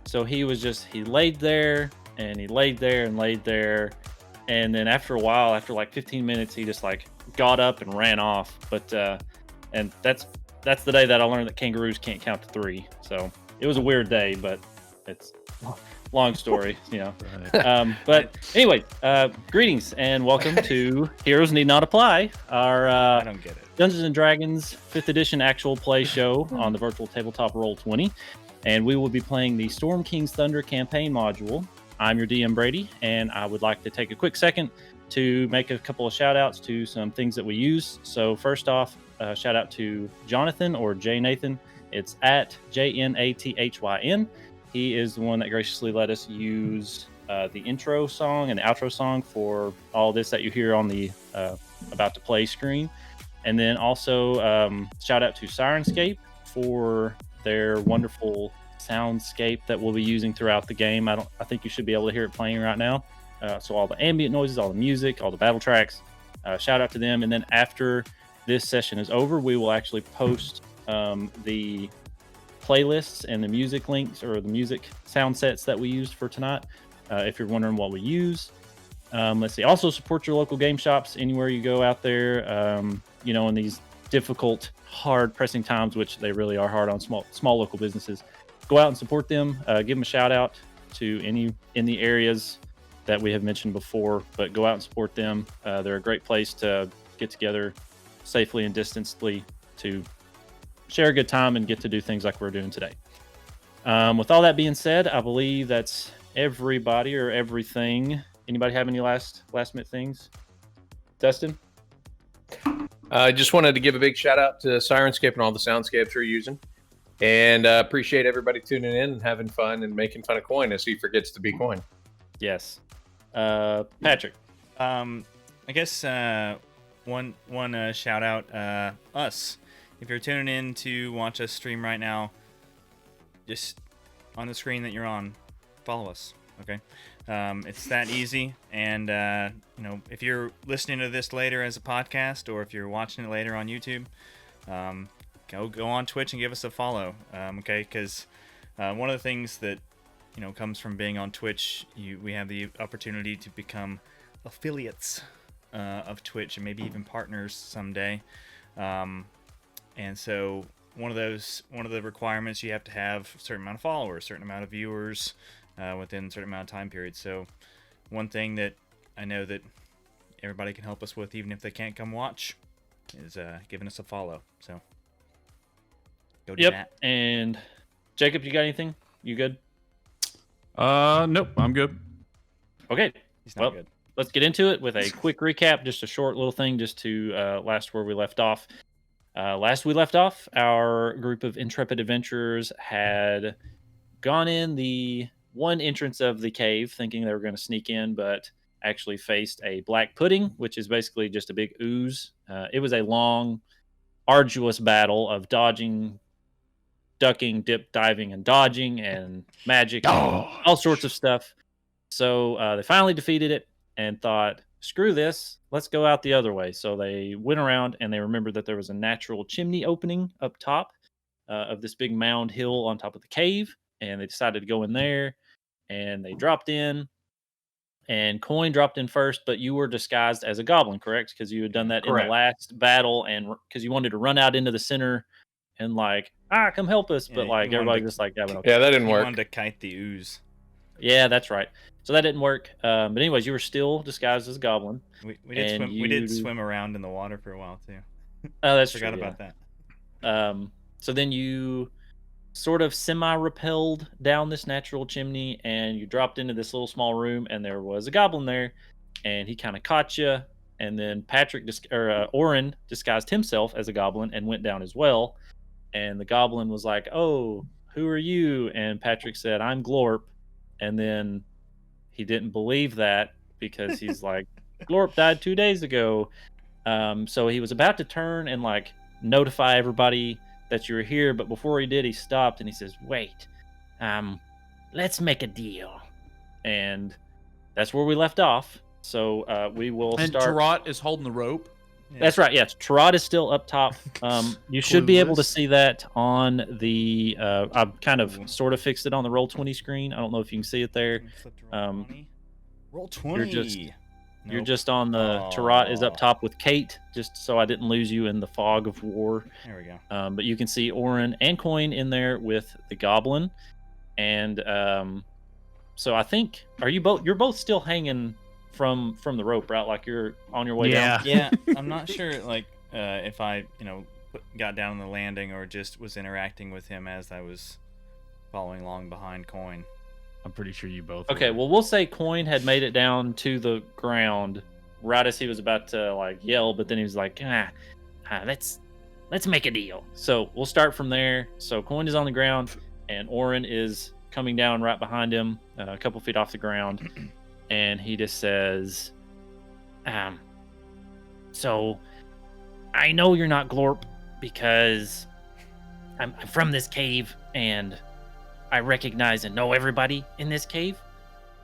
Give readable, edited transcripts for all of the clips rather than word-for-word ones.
So he laid there and he laid there and laid there. And then after a while, after like 15 minutes, he just like got up and ran off. But, and that's the day that I learned that kangaroos can't count to 3. So it was a weird day, but it's long story, you know. Right. But anyway, greetings and welcome to Heroes Need Not Apply, our I don't get it. Dungeons and Dragons 5th edition actual play show on the virtual tabletop Roll20. And we will be playing the Storm King's Thunder campaign module. I'm your DM Brady, and I would like to take a quick second to make a couple of shout outs to some things that we use. So first off, shout out to JNATHYN or JNATHYN. It's at JNATHYN. He is the one that graciously let us use the intro song and the outro song for all this that you hear on the about to play screen. And then also shout out to Syrinscape for their wonderful soundscape that we'll be using throughout the game. I think you should be able to hear it playing right now. So all the ambient noises, all the music, all the battle tracks, shout out to them. And then after this session is over, we will actually post the playlists and the music links or the music sound sets that we used for tonight. If you're wondering what we use, let's see. Also support your local game shops anywhere you go out there. You know, in these difficult, hard pressing times, which they really are hard on small local businesses, go out and support them. Give them a shout out to any in the areas that we have mentioned before, but go out and support them. They're a great place to get together safely and distancedly to share a good time and get to do things like we're doing today. With all that being said, I believe that's everybody or everything. Anybody have any last minute things? Dustin? I just wanted to give a big shout out to Syrinscape and all the soundscapes we're using. And appreciate everybody tuning in and having fun and making fun of Coin as he forgets to be Coin. Yes. Patrick? I guess one shout out, us. If you're tuning in to watch us stream right now, just on the screen that you're on, follow us, okay? It's that easy, and you know, if you're listening to this later as a podcast, or if you're watching it later on YouTube, go on Twitch and give us a follow, okay? Because one of the things that comes from being on Twitch, we have the opportunity to become affiliates of Twitch and maybe even partners someday, and so one of the requirements, you have to have a certain amount of followers, a certain amount of viewers within a certain amount of time period. So one thing that I know that everybody can help us with, even if they can't come watch, is giving us a follow. So go do that. And Jacob, you got anything? You good? Nope, I'm good. Okay. He's not good. Let's get into it with a quick recap, just a short little thing, just to last where we left off. Last we left off, our group of intrepid adventurers had gone in the one entrance of the cave thinking they were going to sneak in, but actually faced a black pudding, which is basically just a big ooze. It was a long, arduous battle of dodging, ducking, diving, and dodging, and magic, and all sorts of stuff. So they finally defeated it and thought, screw this, let's go out the other way. So they went around and they remembered that there was a natural chimney opening up top of this big mound hill on top of the cave, and they decided to go in there, and they dropped in, and Coin dropped in first, but you were disguised as a goblin, correct? Because you had done that in the last battle, and because you wanted to run out into the center and like, come help us, but like everybody just like, okay. Yeah, that didn't He work. wanted to kite the ooze. Yeah, that's right. So that didn't work. But anyways, you were still disguised as a goblin. We did swim around in the water for a while too. Oh, that's Forgot true. about that. So then you sort of semi-rappelled down this natural chimney, and you dropped into this little small room, and there was a goblin there, and he kind of caught you. And then Oren disguised himself as a goblin and went down as well. And the goblin was like, "Oh, who are you?" And Patrick said, "I'm Glorp." And then he didn't believe that because he's like, Glorp died 2 days ago. So he was about to turn and like notify everybody that you were here, but before he did, he stopped and he says, "Wait, let's make a deal." And that's where we left off. So we will And start. Tarot is holding the rope. That's right. Yes, Tarot is still up top. You should be able to Clueless. see that on the. I've kind of sort of fixed it on the Roll20 screen. I don't know if you can see it there. Flip to roll 20. Roll 20. You're Nope. just on the Tarot is up top with Kate, just so I didn't lose you in the fog of war. There we go. But you can see Orin and Coin in there with the Goblin, and so I think you're both still hanging from the rope, right? Like you're on your way down. Yeah, I'm not sure like if I got down on the landing or just was interacting with him as I was following along behind Coin. I'm pretty sure you both. Okay, well we'll say Coin had made it down to the ground right as he was about to like yell, but then he was like, let's make a deal. So we'll start from there. So Coin is on the ground, and Orin is coming down right behind him, a couple feet off the ground, and he just says, so I know you're not Glorp because I'm from this cave and I recognize and know everybody in this cave,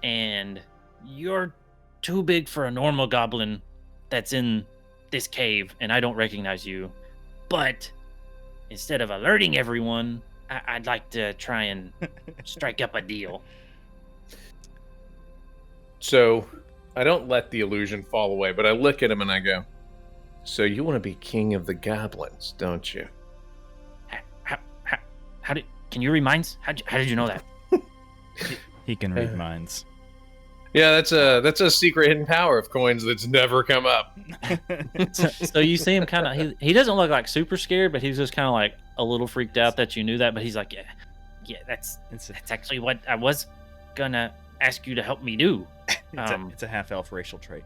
and you're too big for a normal goblin that's in this cave, and I don't recognize you. But instead of alerting everyone, I'd like to try and strike up a deal. So I don't let the illusion fall away, but I look at him and I go, "So you want to be king of the goblins, don't you?" Can you read minds? How did you know that? He can read minds. Yeah, that's a secret hidden power of Coins that's never come up. So you see him kind of, he doesn't look like super scared, but he's just kind of like a little freaked out that you knew that. But he's like, yeah, that's actually what I was gonna ask you to help me do. It's a half-elf racial trait.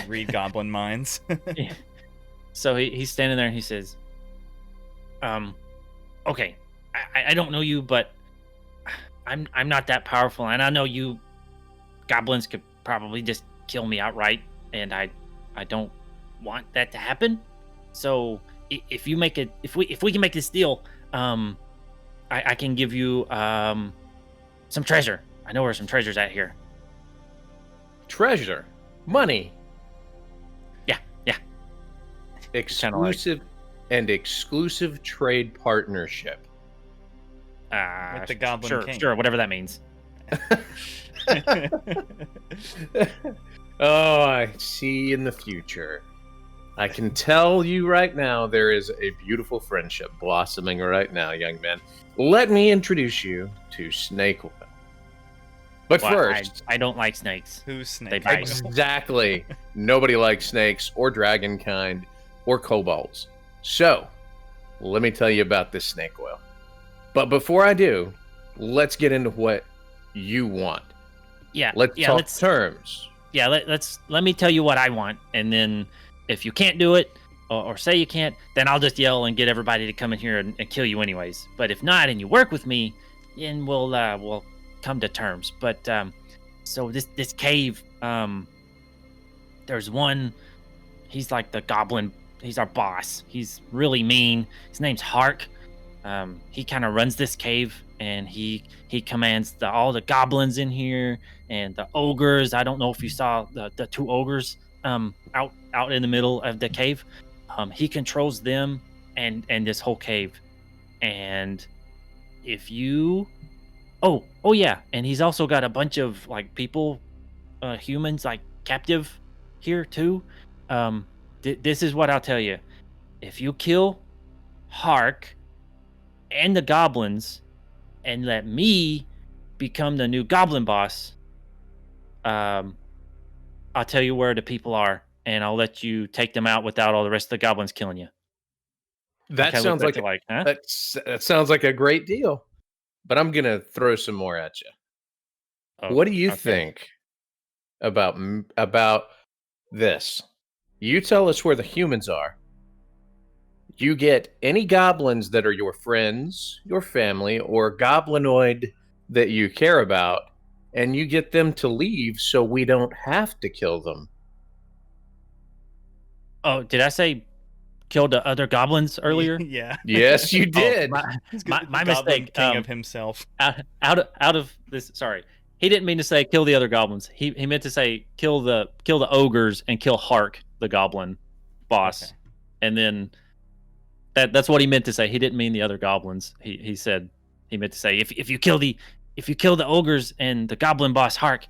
Read goblin minds. Yeah. So he's standing there and he says, okay, I don't know you, but I'm not that powerful, and I know you goblins could probably just kill me outright, and I don't want that to happen. So if we can make this deal, I can give you some treasure. I know where some treasure's at here. Treasure, money, yeah. Exclusive exclusive trade partnership. With the Goblin sure, King. Sure, whatever that means. Oh, I see in the future. I can tell you right now there is a beautiful friendship blossoming right now, young man. Let me introduce you to Snake Oil. But Well, first, I don't like snakes. Who's Snake? They bite. exactly, nobody likes snakes or dragonkind or kobolds. So, let me tell you about this snake oil. But before I do, let's get into what you want. Yeah, Let's yeah, talk terms. Yeah, let me tell you what I want, and then if you can't do it or say you can't, then I'll just yell and get everybody to come in here and kill you anyways. But if not, and you work with me, then we'll come to terms. But so this cave, there's one. He's like the goblin. He's our boss. He's really mean. His name's Hark. He kind of runs this cave, and he commands all the goblins in here and the ogres. I don't know if you saw the two ogres out in the middle of the cave. He controls them and this whole cave. And if you oh yeah, and he's also got a bunch of like people, humans like captive here too. This is what I'll tell you. If you kill Hark and the goblins and let me become the new goblin boss, I'll tell you where the people are, and I'll let you take them out without all the rest of the goblins killing you. That Okay, sounds look like huh? that sounds like a great deal. But I'm gonna throw some more at you. Oh, What do you okay. think about this? You tell us where the humans are. You get any goblins that are your friends, your family, or goblinoid that you care about, and you get them to leave so we don't have to kill them. Oh, did I say kill the other goblins earlier? Yeah. Yes, you Oh, did. my He's the my Goblin mistake. King of himself. Out of this. Sorry, he didn't mean to say kill the other goblins. He meant to say kill the ogres and kill Hark, the goblin boss. Okay. And then that's what he meant to say. He didn't mean the other goblins. He said he meant to say if you kill the ogres and the goblin boss Hark,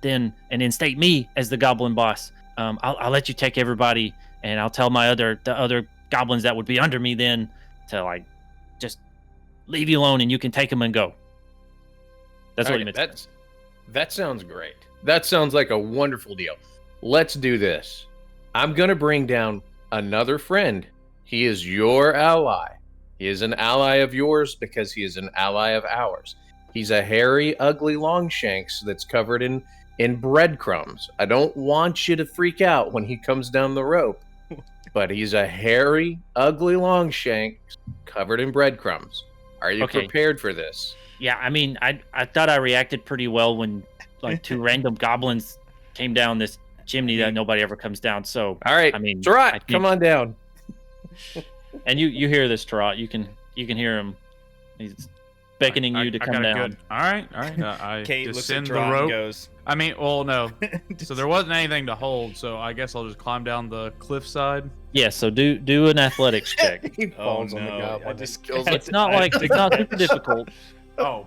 then state me as the goblin boss. I'll let you take everybody, and I'll tell the other goblins that would be under me then to like just leave you alone, and you can take them and go. That's what he meant. That sounds great. That sounds like a wonderful deal. Let's do this. I'm gonna bring down another friend. He is your ally. He is an ally of yours because he is an ally of ours. He's a hairy, ugly Longshanks that's covered in breadcrumbs. I don't want you to freak out when he comes down the rope, but he's a hairy, ugly Longshanks covered in breadcrumbs. Are you prepared for this? Yeah, I mean, I thought I reacted pretty well when like 2 random goblins came down this chimney that nobody ever comes down. So all right, I mean, Tarat, come on down. And you hear this, Tarat. You can hear him. He's beckoning you to come down. All right. I Kate looks at descend the Tarat and rope. goes, I mean, well, no. So there wasn't anything to hold, so I guess I'll just climb down the cliffside. Yeah, so do an athletics check. He falls oh on the no, goblin. I just kills It's not super difficult. Oh,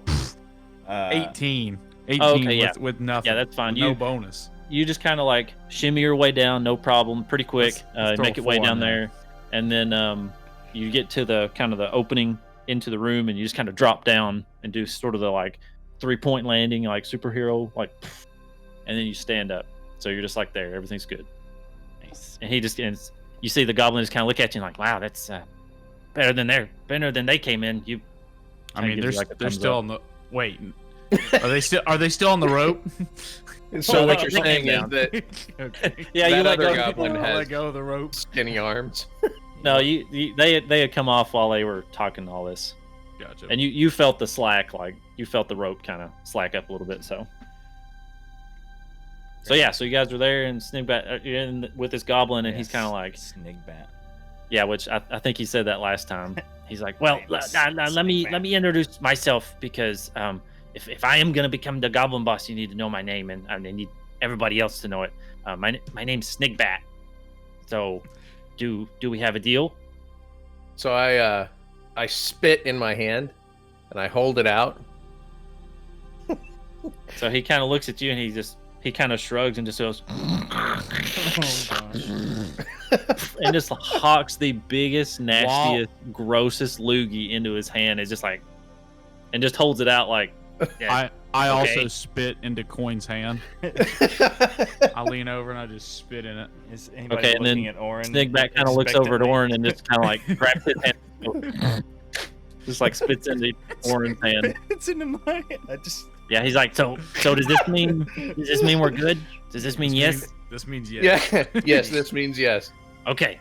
18. 18 okay, yeah. with nothing. Yeah, that's fine. No bonus. You just kind of like shimmy your way down, no problem, pretty quick. Let's throw Make a it way 4 down on there, and then you get to the kind of the opening into the room, and you just kind of drop down and do sort of the like 3-point landing, like superhero, like, and then you stand up. So you're just like there, everything's good. Nice. And you see the goblin just kind of look at you and like, wow, that's better than they came in. I mean, they're still on the wait. Are they still on the rope? So what you're they saying came is that Okay. Yeah, you that let other go. goblin has Let go of the rope. skinny arms. No, they had come off while they were talking all this, Gotcha. and you felt the slack, like you felt the rope kind of slack up a little bit. So yeah, so you guys are there, and Snigbat in with this goblin, and he's kind of like Snigbat. Yeah, which I think he said that last time. He's like, well, Famous let me Snigbat. introduce myself because if I am gonna become the goblin boss, you need to know my name, and I need everybody else to know it. My name's Snigbat. So, do we have a deal? So I spit in my hand and I hold it out. So he kind of looks at you, and he kind of shrugs and just goes, Oh gosh. and just hawks the biggest, nastiest, grossest loogie into his hand. It's just like, and just holds it out like. Yeah, I okay. also spit into Coin's hand. I lean over and I just spit in it. Is anybody Okay, and looking then at Orin? Snigbat kind of looks over at expectantly? Orin and just kind of like grabs his hand, just like spits into Orin's hand. It's into my. I just. Yeah, he's like, so does this mean we're good? Does this mean yes? This means yes. Yeah. Yes, this means yes. Okay,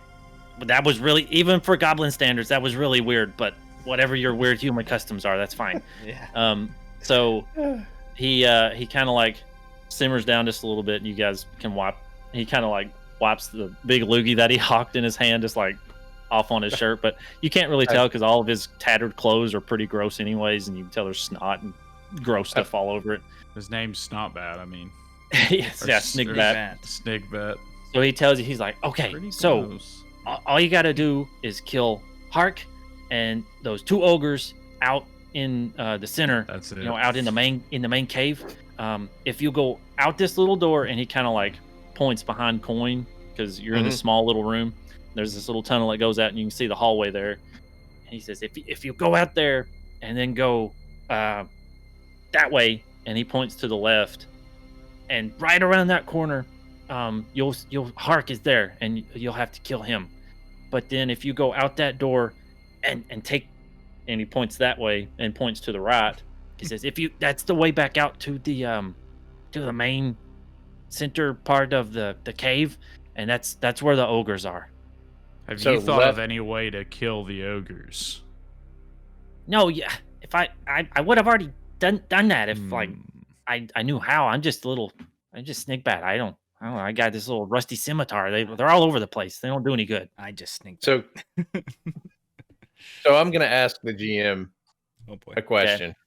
but that was really, even for goblin standards, that was really weird. But whatever your weird human customs are, that's fine. Yeah. So he kind of like simmers down just a little bit, and you guys can wipe. He kind of like wipes the big loogie that he hawked in his hand, just like off on his shirt. But you can't really tell because all of his tattered clothes are pretty gross, anyways, and you can tell there's snot and gross stuff all over it. His name's Snotbat. I mean, Yes, yeah, Snigbat. Snigbat. So he tells you, he's like, okay, Pretty so close. all you got to do is kill Hark and those 2 ogres out in the center. That's it. You know, out in the main cave. If you go out this little door, and he kind of like points behind Coin because you're in this small little room. There's this little tunnel that goes out, and you can see the hallway there. And he says, if you go out there and then go that way, and he points to the left, and right around that corner, you'll Hark is there, and you'll have to kill him. But then if you go out that door and take, and he points that way and points to the right, he says, that's the way back out to the main center part of the cave, and that's where the ogres are. Have So you thought left- of any way to kill the ogres? No, yeah, if I would have already done that if like I knew how. I'm just Snickbat. I don't know. I got this little rusty scimitar. They're all over the place. They don't do any good. I just sneaked. So, so I'm gonna ask the GM Oh boy. a question. Okay.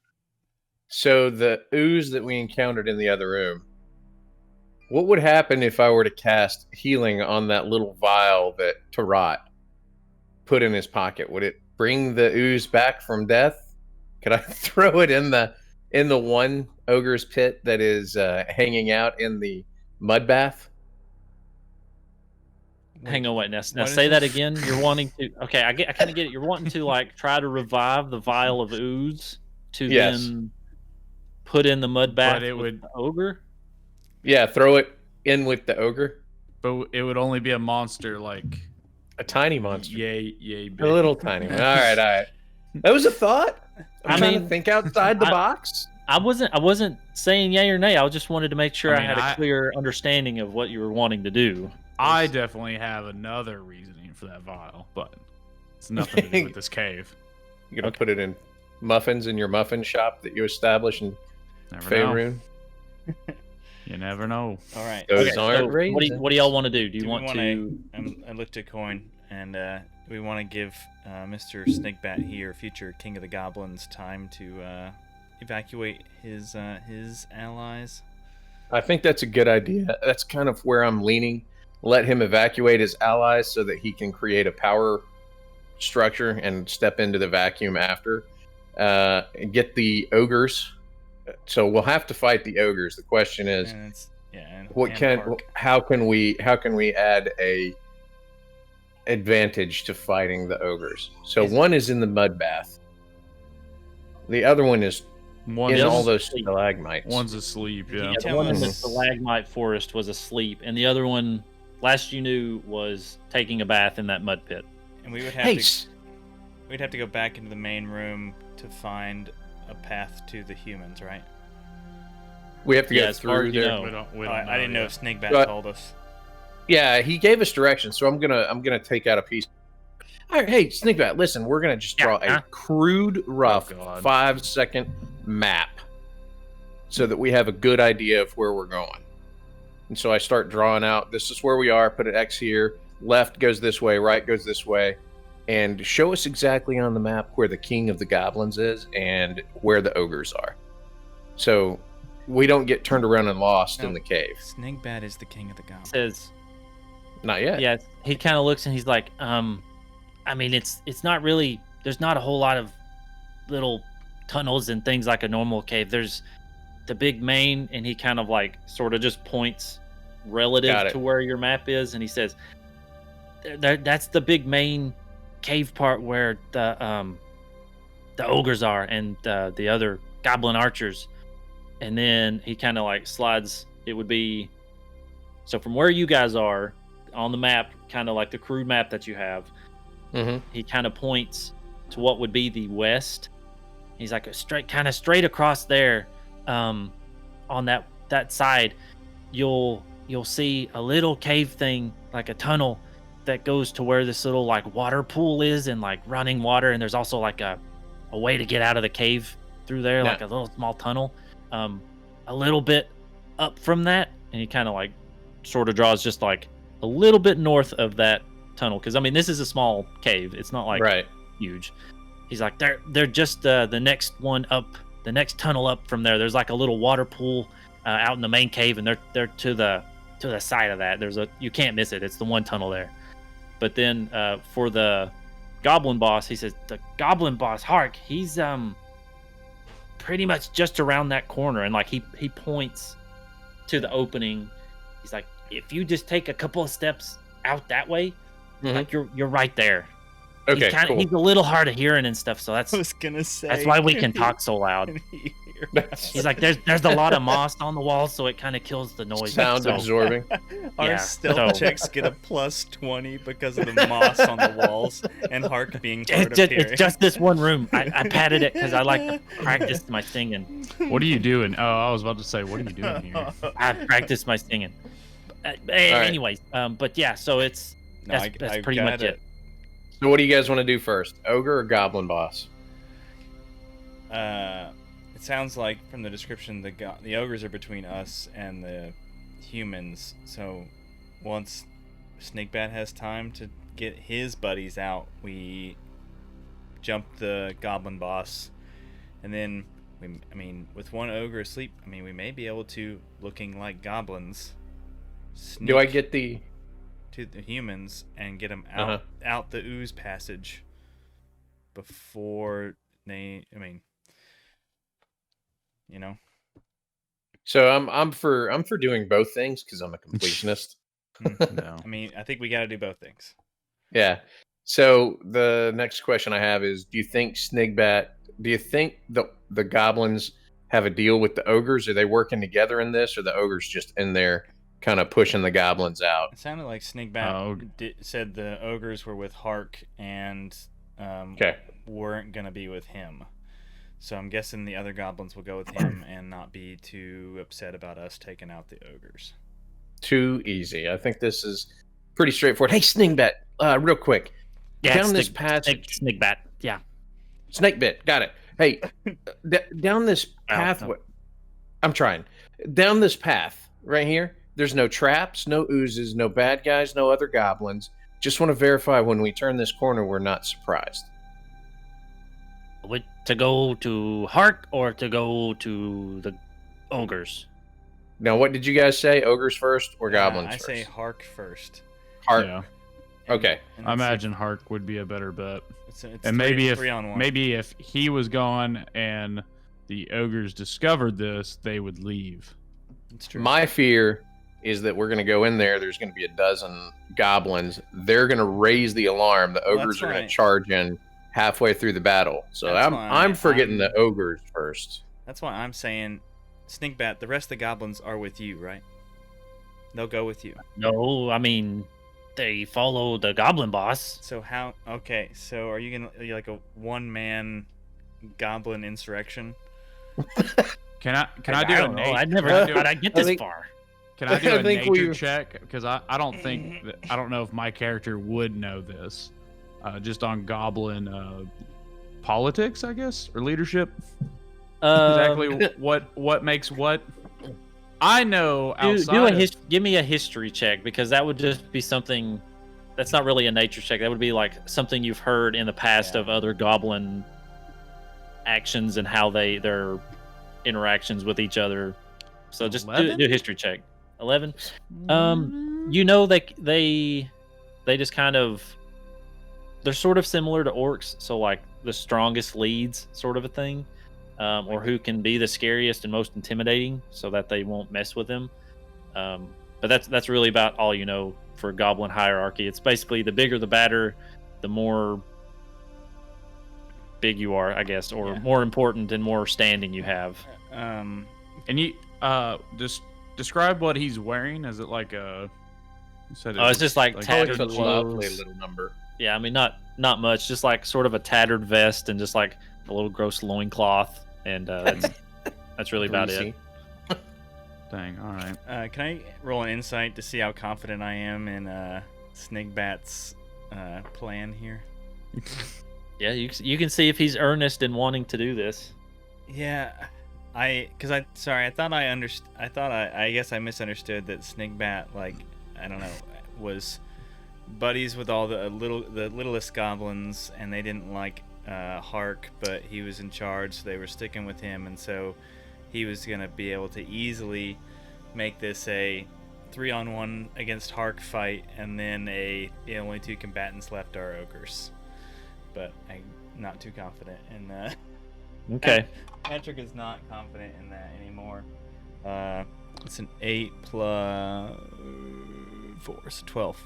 So the ooze that we encountered in the other room, what would happen if I were to cast healing on that little vial that Tarot put in his pocket? Would it bring the ooze back from death? Could I throw it in the one ogre's pit that is hanging out in the mud bath? Hang on, wait. Now say that again. You're wanting to. Okay, I kind of get it. You're wanting to like try to revive the vial of ooze to then put in the mud bath. But it would the ogre. Yeah, throw it in with the ogre. But it would only be a monster, like a tiny monster. Yay, big. A little tiny one. All right. That was a thought. I'm trying to think outside the box. I wasn't saying yay or nay. I just wanted to make sure I had a clear understanding of what you were wanting to do. I definitely have another reasoning for that vial, but it's nothing to do with this cave. You're gonna put it in muffins in your muffin shop that you established in Faerun? You never know. All right. Those aren't what do y'all want to do? Do you want to? I looked at coin, and we want to give Mr. Snickbat here, future King of the Goblins, time to evacuate his allies. I think that's a good idea. That's kind of where I'm leaning. Let him evacuate his allies so that he can create a power structure and step into the vacuum after. Get the ogres. So we'll have to fight the ogres. The question is, how can we add a advantage to fighting the ogres? So one is in the mud bath. The other one is in all those stalagmites. One's asleep. Yeah. The one in the stalagmite forest was asleep, and the other one, last you knew, was taking a bath in that mud pit. And we would have we'd have to go back into the main room to find a path to the humans, right? We have to get through there. I didn't know if Snickbat told us. Yeah, he gave us directions, so I'm gonna take out a piece. All right, hey Snickbat, listen, we're gonna just draw a crude, rough 5-second map so that we have a good idea of where we're going. And so I start drawing out. This is where we are. Put an X here. Left goes this way. Right goes this way. And show us exactly on the map where the King of the Goblins is and where the ogres are. So we don't get turned around and lost in the cave. Snickbat is the King of the Goblins. Says, not yet. Yeah, he kind of looks and he's like, I mean, it's not really, there's not a whole lot of little tunnels and things like a normal cave. There's the big main, and he kind of like sort of just points relative to where your map is, and he says, that's the big main cave part where the ogres are and the other goblin archers. And then he kind of like slides. It would be so from where you guys are on the map, kind of like the crude map that you have. He kind of points to what would be the west. He's like straight across there. On that side, you'll see a little cave thing, like a tunnel that goes to where this little like water pool is and like running water. And there's also like a way to get out of the cave through there, like a little small tunnel. A little bit up from that, and he kind of like sort of draws just like a little bit north of that tunnel, because I mean this is a small cave. It's not like huge. He's like they're just the next one up, the next tunnel up from there. There's like a little water pool out in the main cave, and they're to the side of that. You can't miss it. It's the one tunnel there. But then for the goblin boss, he says the goblin boss Hark, he's pretty much just around that corner, and like he points to the opening. He's like, if you just take a couple of steps out that way, like you're right there. Okay, he's a little hard of hearing and stuff, so that's. I was gonna say that's why we can talk so loud. He's like, there's a lot of moss on the walls, so it kind of kills the noise. Sound absorbing. Our stealth checks get a +20 because of the moss on the walls and Hark being hard of hearing. It's just this one room. I padded it because I like to practice my singing. What are you doing? Oh, I was about to say, what are you doing here? I practice my singing. Anyways, but yeah, so that's pretty much it. So what do you guys want to do first? Ogre or goblin boss? It sounds like from the description the ogres are between us and the humans. So once Snakebat has time to get his buddies out, we jump the goblin boss, and then with one ogre asleep, we may be able to, looking like goblins, sneak Do I get the to the humans and get them out the ooze passage before they So I'm for doing both things because I'm a completionist. No. I think we got to do both things. Yeah. So the next question I have is: do you think the goblins have a deal with the ogres? Are they working together in this, or the ogres just in there kind of pushing the goblins out? It sounded like Snakebat said the ogres were with Hark and weren't gonna be with him. So I'm guessing the other goblins will go with him and not be too upset about us taking out the ogres. Too easy. I think this is pretty straightforward. Hey, Snakebat, real quick. Yeah, Down this passage. Snakebat. Yeah. Snakebit. Got it. Hey, down this pathway. I'm trying. Down this path right here, there's no traps, no oozes, no bad guys, no other goblins. Just want to verify when we turn this corner, we're not surprised. To go to Hark or to go to the ogres? Now, what did you guys say? Ogres first or goblins first? I say Hark first. Hark. Yeah. Okay. I imagine Hark would be a better bet. It's And maybe three on one. maybe if he was gone and the ogres discovered this, they would leave. It's true. My fear is that we're going to go in there. There's going to be a dozen goblins. They're going to raise the alarm. The ogres are going to charge in halfway through the battle. So I'm forgetting the ogres first. That's why I'm saying, Snakebat, the rest of the goblins are with you, right? They'll go with you. No, they follow the goblin boss. So how? Okay, so are you like a one-man goblin insurrection? Can I do a nature? I never thought I'd get this far. Can I do a nature check? Because I don't know if my character would know this. Just on goblin politics, I guess, or leadership. Exactly what makes what. I know outside. Give me a history check, because that would just be something. That's not really a nature check. That would be like something you've heard in the past of other goblin actions and how their interactions with each other. So just do a history check. 11. They just kind of. They're sort of similar to orcs, so like the strongest leads sort of a thing. Or who can be the scariest and most intimidating, so that they won't mess with them. But that's really about all you know for goblin hierarchy. It's basically the bigger the badder, the more big you are, I guess, or more important and more standing you have. And you just describe what he's wearing. Is it like a? You said it's just like tattered it's a clothes. lovely little number. Yeah, not much. Just like sort of a tattered vest and just like a little gross loincloth. And that's really about it. Dang, all right. Can I roll an insight to see how confident I am in Snakebat's plan here? Yeah, you can see if he's earnest in wanting to do this. Yeah, I guess I misunderstood that Snakebat, like, I don't know, was buddies with all the littlest goblins, and they didn't like Hark, but he was in charge, so they were sticking with him, and so he was gonna be able to easily make this a 3-on-1 against Hark fight, and then the only two combatants left are ogres. But I'm not too confident in that. Okay. Patrick is not confident in that anymore. It's an 8 plus 4, so 12.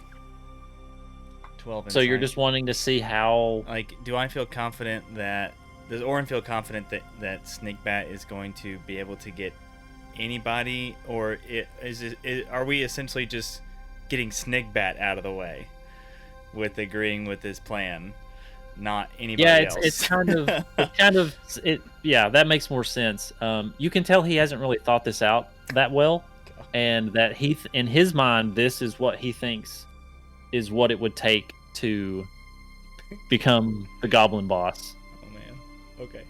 12 so you're insight. just wanting to see how, like, do I feel confident that does Orin feel confident that Snakebat is going to be able to get anybody, or are we essentially just getting Snakebat out of the way with agreeing with his plan, not anybody else? It's kind of yeah, that makes more sense. You can tell he hasn't really thought this out that well, and that in his mind, this is what he thinks is what it would take to become the goblin boss. Oh man. Okay.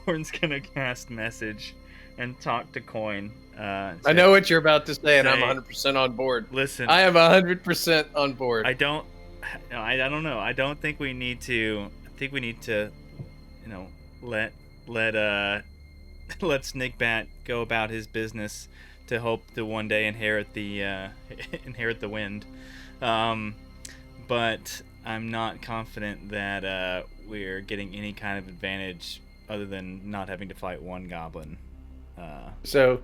Orin's gonna cast message and talk to Coin. I know what you're about to say, and I'm say, 100% on board. Listen, I am 100% on board. I don't know. I don't think we need to. I think we need to, let Snickbat go about his business to hope to one day inherit the wind. But I'm not confident that we're getting any kind of advantage other than not having to fight one goblin. So,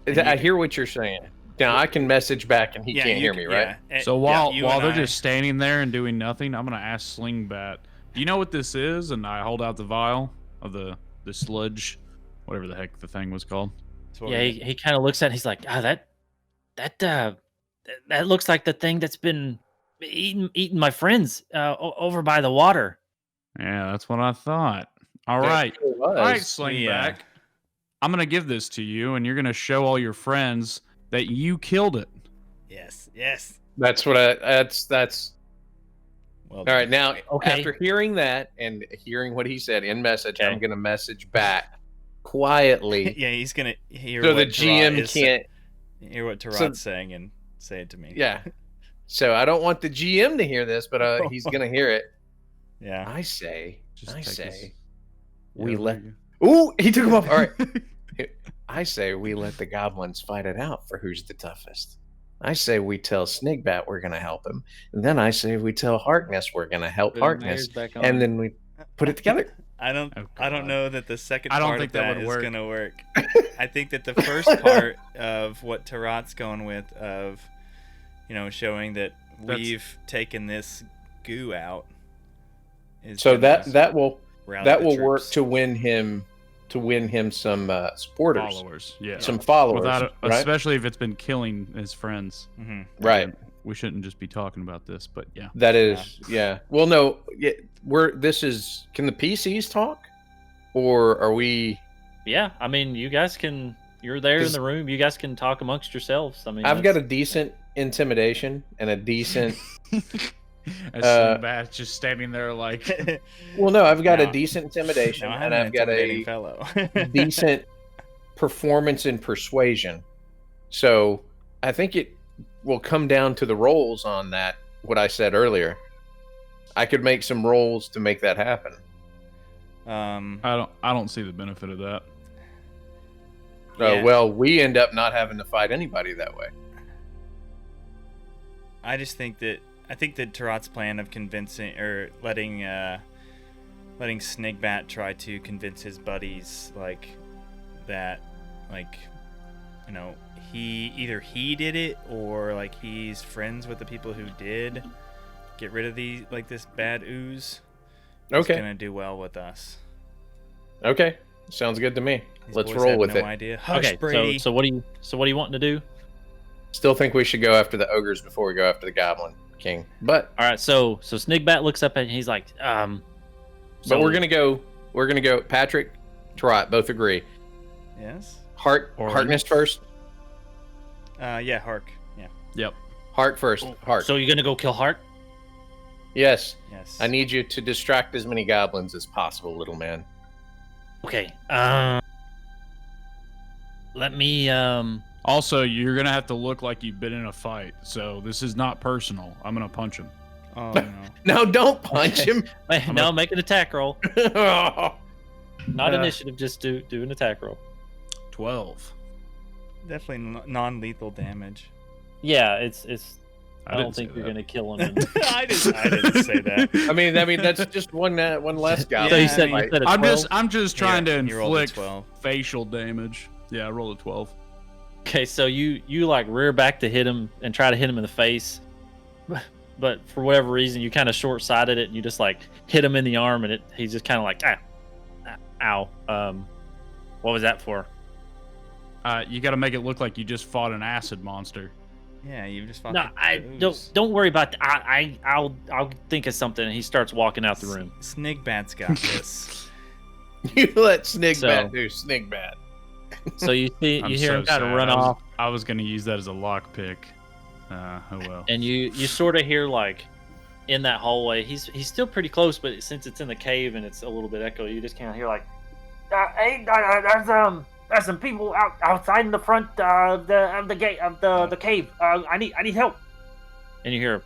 I hear what you're saying. Now I can message back, and he can't hear me, right? Yeah. So while they're just standing there and doing nothing, I'm gonna ask Slingbat, "Do you know what this is?" And I hold out the vial of the sludge, whatever the heck the thing was called. Yeah, he kind of looks at it. He's like, that looks like the thing that's been eating my friends over by the water. Yeah, that's what I thought. All That right, sure was. all right, Slingback. I'm gonna give this to you, and you're gonna show all your friends that you killed it. Yes. That's what that's. Well All right, now Okay. after hearing that and hearing what he said in message, Okay. I'm gonna message back quietly. Yeah, he's gonna hear So the what GM Tarat is can't. hear what Tarat's saying and say it to me. Yeah. So I don't want the GM to hear this, but he's gonna hear it. Yeah. I say, Just take this- we Yeah, let. there Ooh, he took him off. All right. I say we let the goblins fight it out for who's the toughest. I say we tell Snigbat we're gonna help him, and then I say we tell Harkness we're gonna help Harkness, and then we put it together. I don't know that the second I don't part think of that that would is work. gonna work. I think that the first part of what Tarat's going with of showing that we've taken this goo out is So gonna that will rally that the will work troops. to win him some supporters, followers, yeah, some followers, Without, right? especially if it's been killing his friends. Mhm. Right. We shouldn't just be talking about this, but yeah. That is, yeah. Well, no, yeah, can the PCs talk, or are we? Yeah, I mean, you guys can. You're there in the room. You guys can talk amongst yourselves. I mean, I've got a decent intimidation and a decent. As Slingbat's just standing there like, Well, no, I've got No. a decent intimidation, Now, I'm and an I've got intimidating a fellow. decent performance in persuasion. So I think it will come down to the rolls on that. What I said earlier, I could make some rolls to make that happen. I don't see the benefit of that. Yeah. Well, we end up not having to fight anybody that way. I think that Tarat's plan of convincing or letting Snigbat try to convince his buddies he did it, or he's friends with the people who did get rid of this bad ooze. It's Okay. gonna do well with us. Okay. Sounds good to me. These Let's boys roll have with no it. idea. Hush, Okay, Brady. so what are you wanting to do? Still think we should go after the ogres before we go after the goblin king. But All right, so Snigbat looks up and he's like, but we're gonna go. Patrick, Trot, both agree. Yes. Harkness first. Yeah, Hark. Yeah. Yep. Hark first. Hark. So you're gonna go kill Hart? Yes. Yes. I need you to distract as many goblins as possible, little man. Okay. Let me Also, you're gonna have to look like you've been in a fight. So this is not personal. I'm gonna punch him. Oh no. No, don't punch him. no, make an attack roll. Oh. Not initiative, just do an attack roll. 12. Definitely non-lethal damage. Yeah, it's. I don't didn't say think you're that. gonna kill him. I didn't say that. I mean, that's just one less goblin. So you Yeah, said, I mean, you said a I'm 12? just trying to You rolled a inflict 12. facial damage. Yeah, I rolled a 12. Okay, so you like rear back to hit him and try to hit him in the face, but for whatever reason you kind of short-sighted it and you just like hit him in the arm and he's just kind of like ow. What was that for? You got to make it look like you just fought an acid monster. Yeah, you just fought No, the ooze. don't worry about that. I'll think of something. And he starts walking out the room. Snigbat's got this. You let Snigbat So- do Snigbat. So you see, I'm you hear so him kind of sad. run off, I was gonna use that as a lock pick. Oh well. and you sort of hear like in that hallway. He's still pretty close, but since it's in the cave and it's a little bit echoey, you just kind of hear like, "Hey, there's some people outside in the front of the gate of the cave. I need help." And you hear,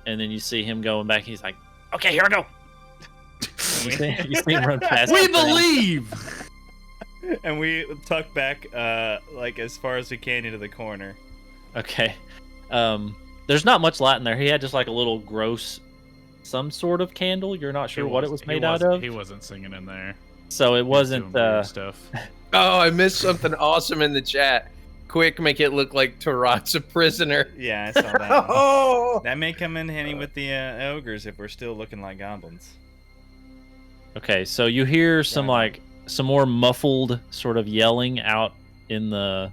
and then you see him going back. He's like, "Okay, here I go." You see him run past. We believe. And we tuck back, like as far as we can into the corner. Okay. There's not much light in there. He had just like a little gross, some sort of candle. You're not sure what it was made out of. He wasn't singing in there. So it wasn't stuff. Oh, I missed something awesome in the chat. Quick, make it look like Tarot's a prisoner. Yeah, I saw that. Oh, That may come in handy with the ogres if we're still looking like goblins. Okay, so you hear some more muffled sort of yelling out in the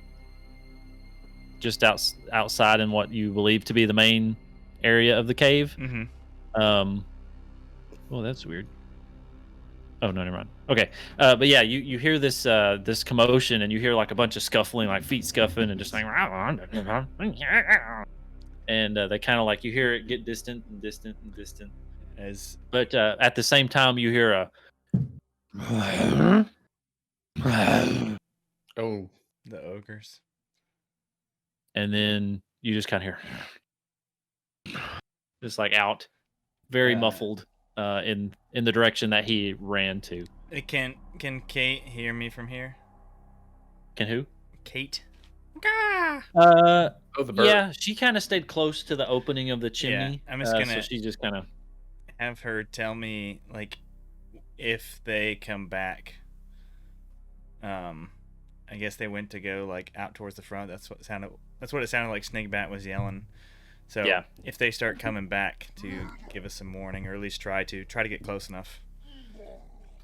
just outside in what you believe to be the main area of the cave. Mm-hmm. Well, that's weird. Oh no, never mind. Okay, but yeah, you hear this this commotion, and you hear like a bunch of scuffling, like feet scuffing, and just like, and they kind of like you hear it get distant and distant and distant. But at the same time, you hear a. oh, The ogres. And then you just kind of hear, just like out, very muffled, in the direction that he ran to. Can Kate hear me from here? Can who? Kate. the bird. Yeah, she kind of stayed close to the opening of the chimney. I'm just gonna so she just kind of have her tell me like if they come back. I guess they went to go like out towards the front. That's what it sounded like. Snakebat was yelling. So yeah, if they start coming back to give us some warning, or at least try to get close enough.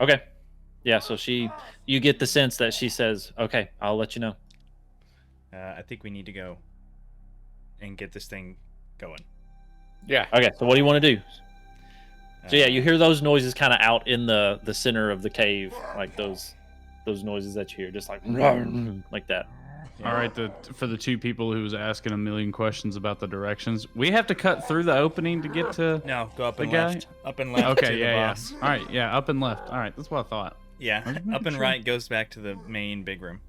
Okay. Yeah, so you get the sense that she says, "Okay, I'll let you know." I think we need to go and get this thing going. Yeah. Okay, so what do you want to do? So yeah, you hear those noises kind of out in the center of the cave, like those noises that you hear, just like like that. All right, for the two people who was asking a million questions about the directions, we have to cut through the opening to get to No, go up the and guy. left. Up and left. Okay, to the yeah. boss. All right, yeah, up and left. All right, that's what I thought. Yeah, just making up and sure. right goes back to the main big room.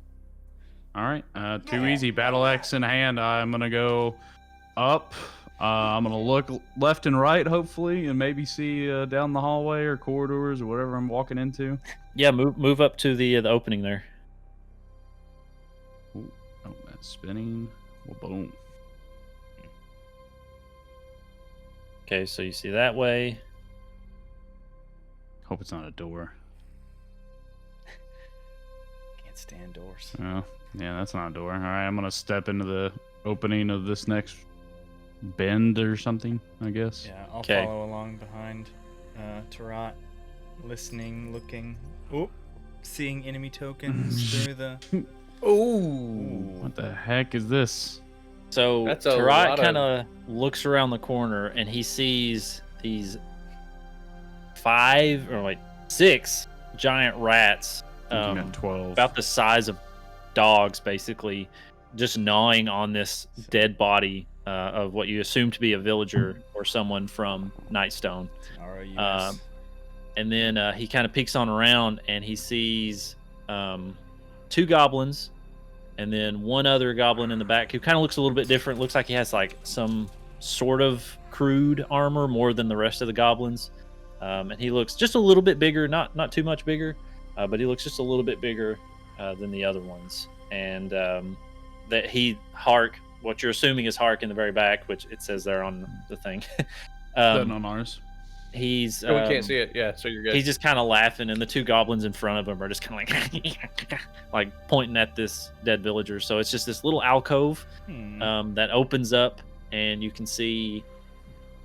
All right, too easy. Battle axe in hand. I'm gonna go up. I'm gonna look left and right, hopefully, and maybe see down the hallway or corridors or whatever I'm walking into. Yeah, move up to the opening there. Ooh, oh, that's spinning. Well, boom. Okay, so you see that way. Hope it's not a door. Can't stand doors. Oh, yeah, that's not a door. All right, I'm gonna step into the opening of this next bend or something, I guess. Yeah, I'll Okay. follow along behind Tarot, listening, looking. Oop, seeing enemy tokens through the. Ooh. What the heck is this? So That's a Tarat lot of- kind of looks around the corner and he sees these 6 giant rats, I got 12. about the size of dogs, basically, just gnawing on this dead body of what you assume to be a villager or someone from Nightstone. ROUS. And then he kind of peeks on around and he sees 2 goblins and then one other goblin in the back who kind of looks a little bit different. Looks like he has like some sort of crude armor more than the rest of the goblins. And he looks just a little bit bigger, not too much bigger, but he looks just a little bit bigger than the other ones. And that what you're assuming is Hark in the very back, which it says there on the thing. Nothing on ours. He's Oh, we can't see it. Yeah, so you're good. he's just kind of laughing, and the 2 goblins in front of him are just kind of like pointing at this dead villager. So it's just this little alcove that opens up, and you can see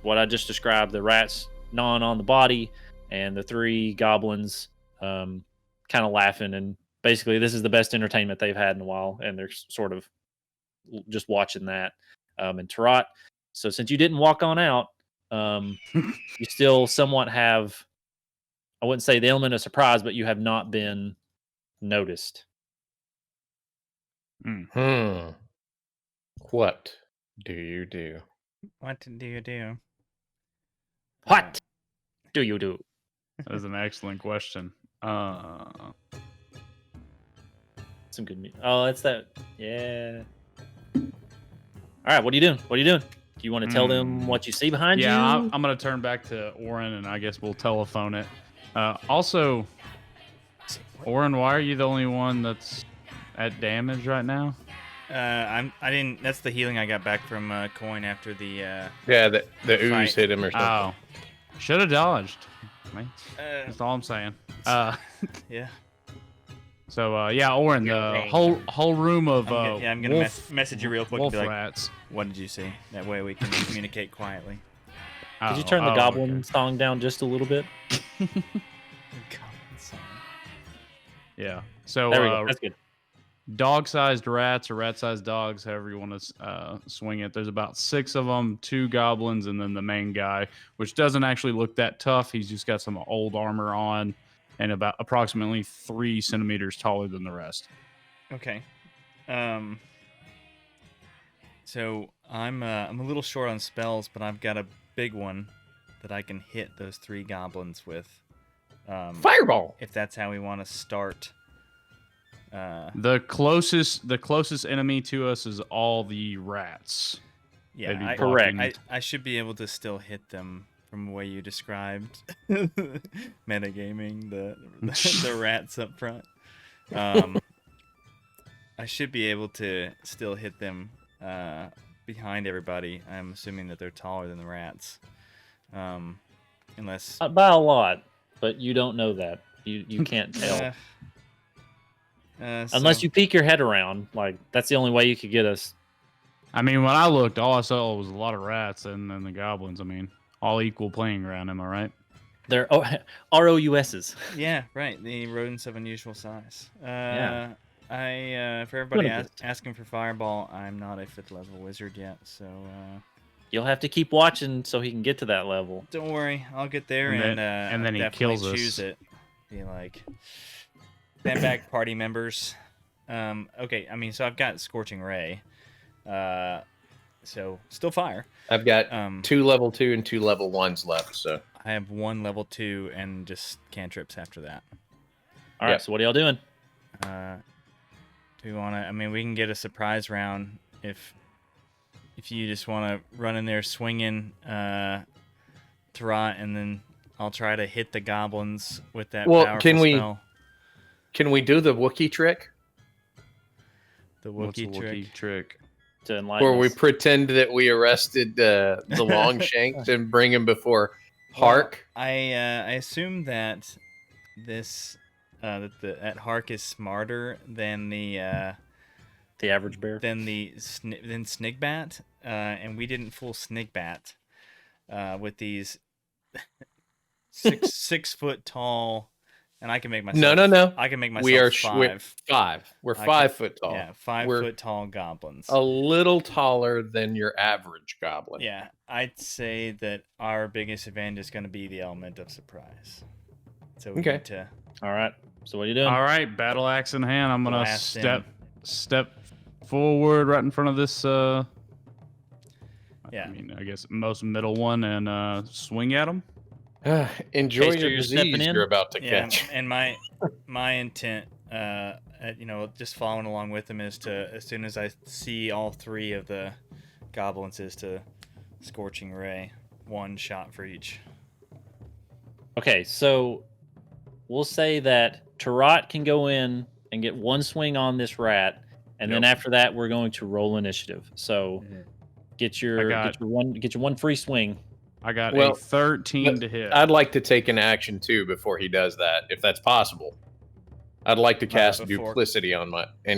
what I just described: the rats gnawing on the body, and the 3 goblins kind of laughing. And basically, this is the best entertainment they've had in a while, and they're sort of just watching that. And Tarot, so since you didn't walk on out, you still somewhat have, I wouldn't say the element of surprise, but you have not been noticed. What do you do? What do you do? What do you do? That is an excellent question. Some good music. Oh, that's that. Yeah. All right, what are you doing? What are you doing? Do you want to tell them what you see behind you? Yeah, I'm going to turn back to Oren, and I guess we'll telephone it. Also, Oren, why are you the only one that's at damage right now? I didn't. That's the healing I got back from Coin after the. Yeah, the ooze Fight. hit him or something. Oh, should have dodged. That's all I'm saying. Yeah. So yeah, Oren, the whole room of I'm gonna message you real quick and wolf be like, rats. what did you see? That way we can communicate quietly. Could you turn the Goblin song down just a little bit? Goblin song. Yeah. So There we go. That's good. dog-sized rats or rat-sized dogs, however you want to swing it. There's about 6 of them, 2 goblins, and then the main guy, which doesn't actually look that tough. He's just got some old armor on and about approximately 3 centimeters taller than the rest. Okay. So I'm a little short on spells, but I've got a big one that I can hit those 3 goblins with. Fireball. If that's how we want to start. The closest enemy to us is all the rats. Yeah, correct. I should be able to still hit them from the way you described metagaming the rats up front. I should be able to still hit them behind everybody. I'm assuming that they're taller than the rats, unless by a lot, but you don't know that. You can't tell. Unless you peek your head around, like that's the only way you could get us. I mean, when I looked, all I saw was a lot of rats and then the goblins. I mean, all equal playing ground. Am I right? They're ROUSs. Yeah, right. The rodents of unusual size. Yeah. For everybody asking for Fireball, I'm not a 5th level wizard yet, so You'll have to keep watching so he can get to that level. don't worry, I'll get there and then he definitely kills us. choose it. Be like, stand back, party members. Okay, I mean, so I've got Scorching Ray. So still fire. I've got 2 level 2 and 2 level 1s left, so I have 1 level 2 and just cantrips after that. All right, so what are y'all doing? Do we want to? I mean, we can get a surprise round if you just want to run in there swinging, Tarot, and then I'll try to hit the goblins with that powerful spell. Can we do the Wookiee trick? The What's the Wookiee trick. To enlighten Where we us? pretend that we arrested the Longshanks and bring him before Hark? Well, I assume that this that Hark is smarter than the average bear, than Snigbat, and we didn't fool Snigbat with these 6 foot tall. And I can make myself. No. I can make myself We're 5. We're 5 foot tall. Yeah, 5 foot tall goblins. A little taller than your average goblin. Yeah, I'd say that our biggest advantage is going to be the element of surprise. So we need to. All right. So what are you doing? All right, battle axe in hand. I'm gonna Blast step forward right in front of this. Yeah. I mean, I guess most middle one and swing at him. Enjoy Taster, your you're disease stepping in? you're about to catch. And my intent, just following along with them, is to, as soon as I see all 3 of the goblins, is to Scorching Ray, 1 shot for each. Okay, so we'll say that Tarot can go in and get 1 swing on this rat, and then after that we're going to roll initiative. So get your 1 free swing. I got a 13 to hit. I'd like to take an action too before he does that, if that's possible. I'd like to cast duplicity on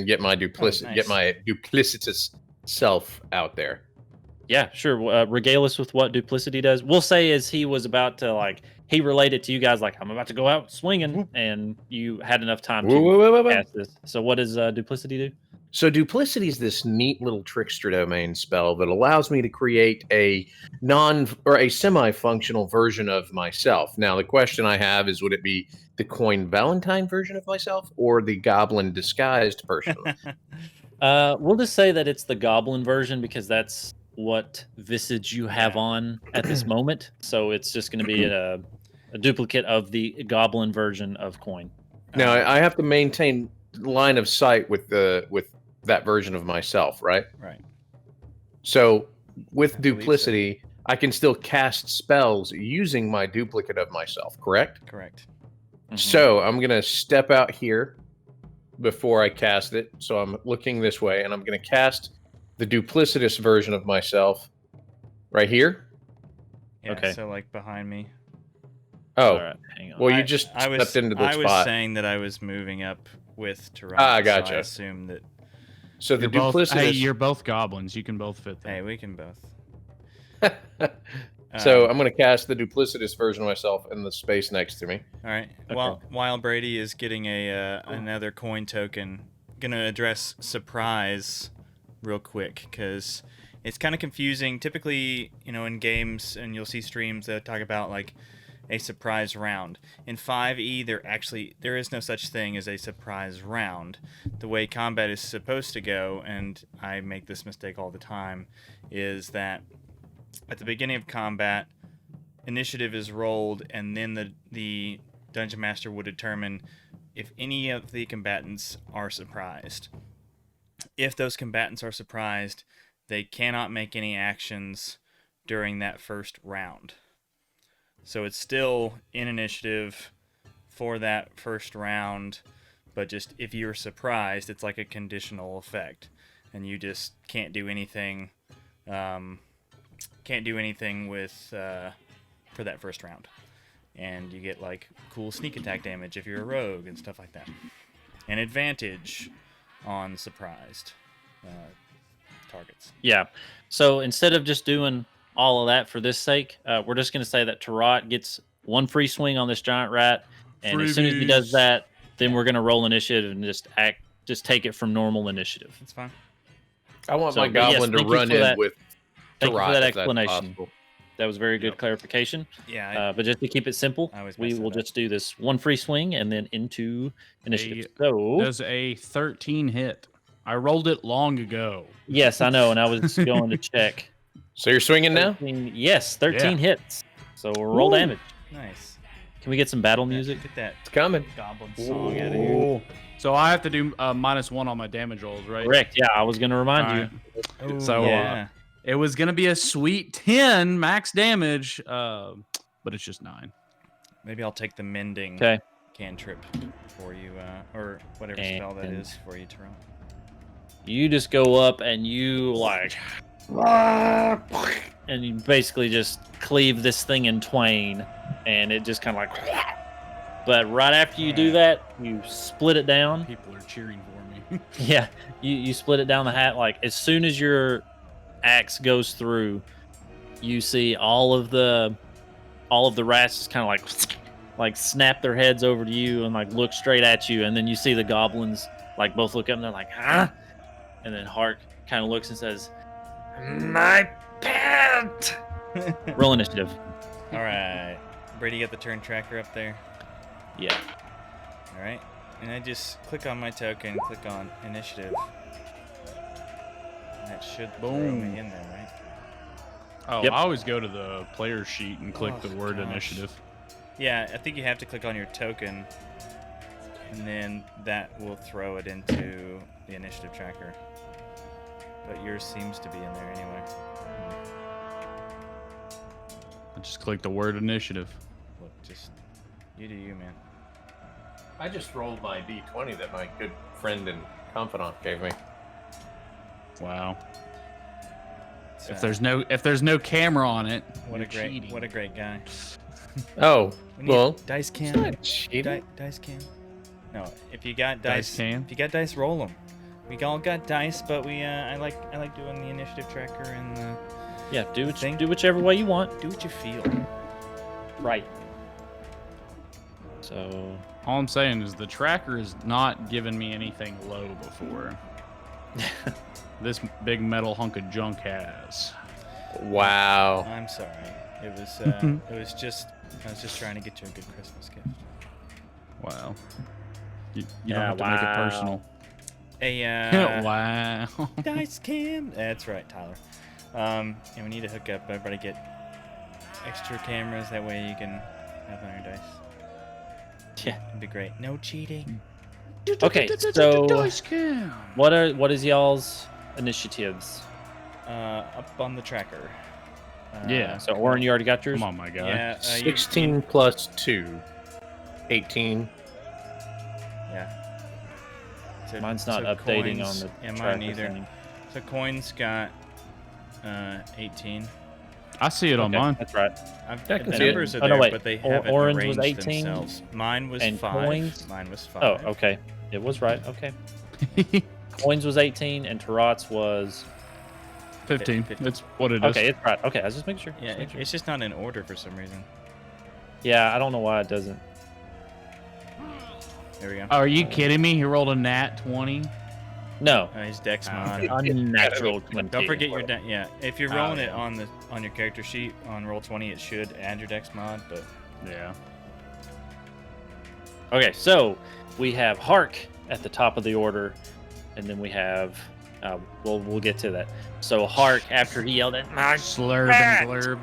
get my duplicitous self out there. Yeah, sure. Regale us with what duplicity does. We'll say as he was about to he related to you guys I'm about to go out swinging, and you had enough time to cast this. So what does duplicity do? So duplicity is this neat little trickster domain spell that allows me to create a semi-functional version of myself. Now the question I have is, would it be the Coin Valentine version of myself or the Goblin disguised person? We'll just say that it's the Goblin version because that's what visage you have on at this moment. So it's just going to be a duplicate of the goblin version of coin. Now I have to maintain line of sight with that version of myself, right? Right. So with I believe duplicity, I can still cast spells using my duplicate of myself, correct? Correct. Mhm. So I'm going to step out here before I cast it. So I'm looking this way, and I'm going to cast the duplicitous version of myself right here. Yeah, Okay. So like behind me. Oh, All right, hang on. well, you just stepped into the I spot. was saying that I was moving up with Tarot. Gotcha. So I assumed that. So the You're both, duplicitous. hey, you're both goblins. You can both fit there. Hey, we can both. So I'm going to cast the duplicitous version of myself in the space next to me. All right. Okay. While Brady is getting another coin token, gonna address surprise real quick because it's kind of confusing. Typically, in games, and you'll see streams that talk about like a surprise round. In 5e, there is no such thing as a surprise round. The way combat is supposed to go, and I make this mistake all the time, is that at the beginning of combat, initiative is rolled, and then the dungeon master will determine if any of the combatants are surprised. If those combatants are surprised, they cannot make any actions during that first round. So it's still in initiative for that first round, but just if you're surprised, it's like a conditional effect, and you just can't do anything. Can't do anything with for that first round, and you get like cool sneak attack damage if you're a rogue and stuff like that, and advantage on surprised targets. Yeah. So instead of just doing all of that for this sake, we're just going to say that Tarot gets one free swing on this giant rat, and as soon as he does that, then we're going to roll initiative and just take it from normal initiative. That's fine. I want So, my but yes, goblin to thank you run for in that. with Thank you Tarot, for that if that's explanation. possible. That was very good Yep. clarification. Yeah. But just to keep it simple, I always we mess will that up. just do this one free swing and then into initiative. Hey, So Does a 13 hit? I rolled it long ago. yes, I know, and I was going to check. So you're swinging now? 13, yes, 13 hits. So we'll roll Ooh. damage. Nice. Can we get some battle music? Get that It's coming. goblin song out of here. So I have to do -1 on my damage rolls, right? Correct. Yeah, I was going to remind you. Ooh, So, yeah. It was gonna be a sweet 10 max damage, but it's just 9. Maybe I'll take the mending Okay. cantrip for you, or whatever And- spell that is for you, Tyrone. You just go up and you like, and you basically just cleave this thing in twain, and it just kind of like. But right after you do that, you split it down. People are cheering for me. Yeah, you split it down the hat. Like as soon as your axe goes through, you see all of the rats just kind of like snap their heads over to you and like look straight at you, and then you see the goblins like both look up and they're like, huh? And then Hart kind of looks and says, "My pet." Roll initiative. All right, Brady, got the turn tracker up there. Yeah. All right, and I just click on my token, click on initiative. That should throw Boom. me in there, right? Oh, Yep. I always go to the player sheet and click Oh, the word gosh. initiative. Yeah, I think you have to click on your token, and then that will throw it into the initiative tracker. But yours seems to be in there anyway. I just click the word initiative. Look, just you do you, man. I just rolled my D20 that my good friend and confidant gave me. Wow. It's, If there's no camera on it, what you're a great cheating. what a great guy. Oh, We need well, dice it's cam. not cheating. Dice cam. No, if you got Dice dice, cam? if you got dice, roll them. We all got dice, but I like doing the initiative tracker and the Yeah. Do Think- whichever way you want. do what you feel. Right. So All I'm saying is the tracker has not given me anything low before. This big metal hunk of junk has. Wow. I'm sorry. It was just I was just trying to get you a good Christmas gift. Wow. You Yeah, don't have to make it wow. personal. A Wow. dice cam. That's right, Tyler. And we need to hook up. Everybody get extra cameras. That way you can have on your dice. Yeah. It'd be great. No cheating. Okay, so what is y'all's initiatives? Up on the tracker. Yeah. So Oren, you already got yours? Come on, my guy. Yeah. 16 plus 2. 18. Yeah. So, Mine's not updating Coins, on the yeah, tracker mine either. thing. So Coins got 18. I see it on Okay, mine. that's right. I can The see it. numbers are Oh, there, no, wait. but they haven't Orange was arranged 18, themselves. Mine was and 5. Coins? Mine was 5. Oh, okay. It was right. Okay. Coins was 18, and Tarot's was 15. 15. That's what it is. okay. It's right. Okay, I was just making sure. Yeah, Just making sure. it's just not in order for some reason. Yeah, I don't know why it doesn't. There we go. Oh, are you kidding me? He rolled a nat 20. No, His Dex mod. unnatural 20. Don't forget your dex. Yeah, if you're Oh, rolling it yeah. on your character sheet on roll 20, it should add your Dex mod. But Yeah. Okay, so we have Hark at the top of the order, and then we have. We'll get to that. So Hark, after he yelled at my Slurb rat, and glurb.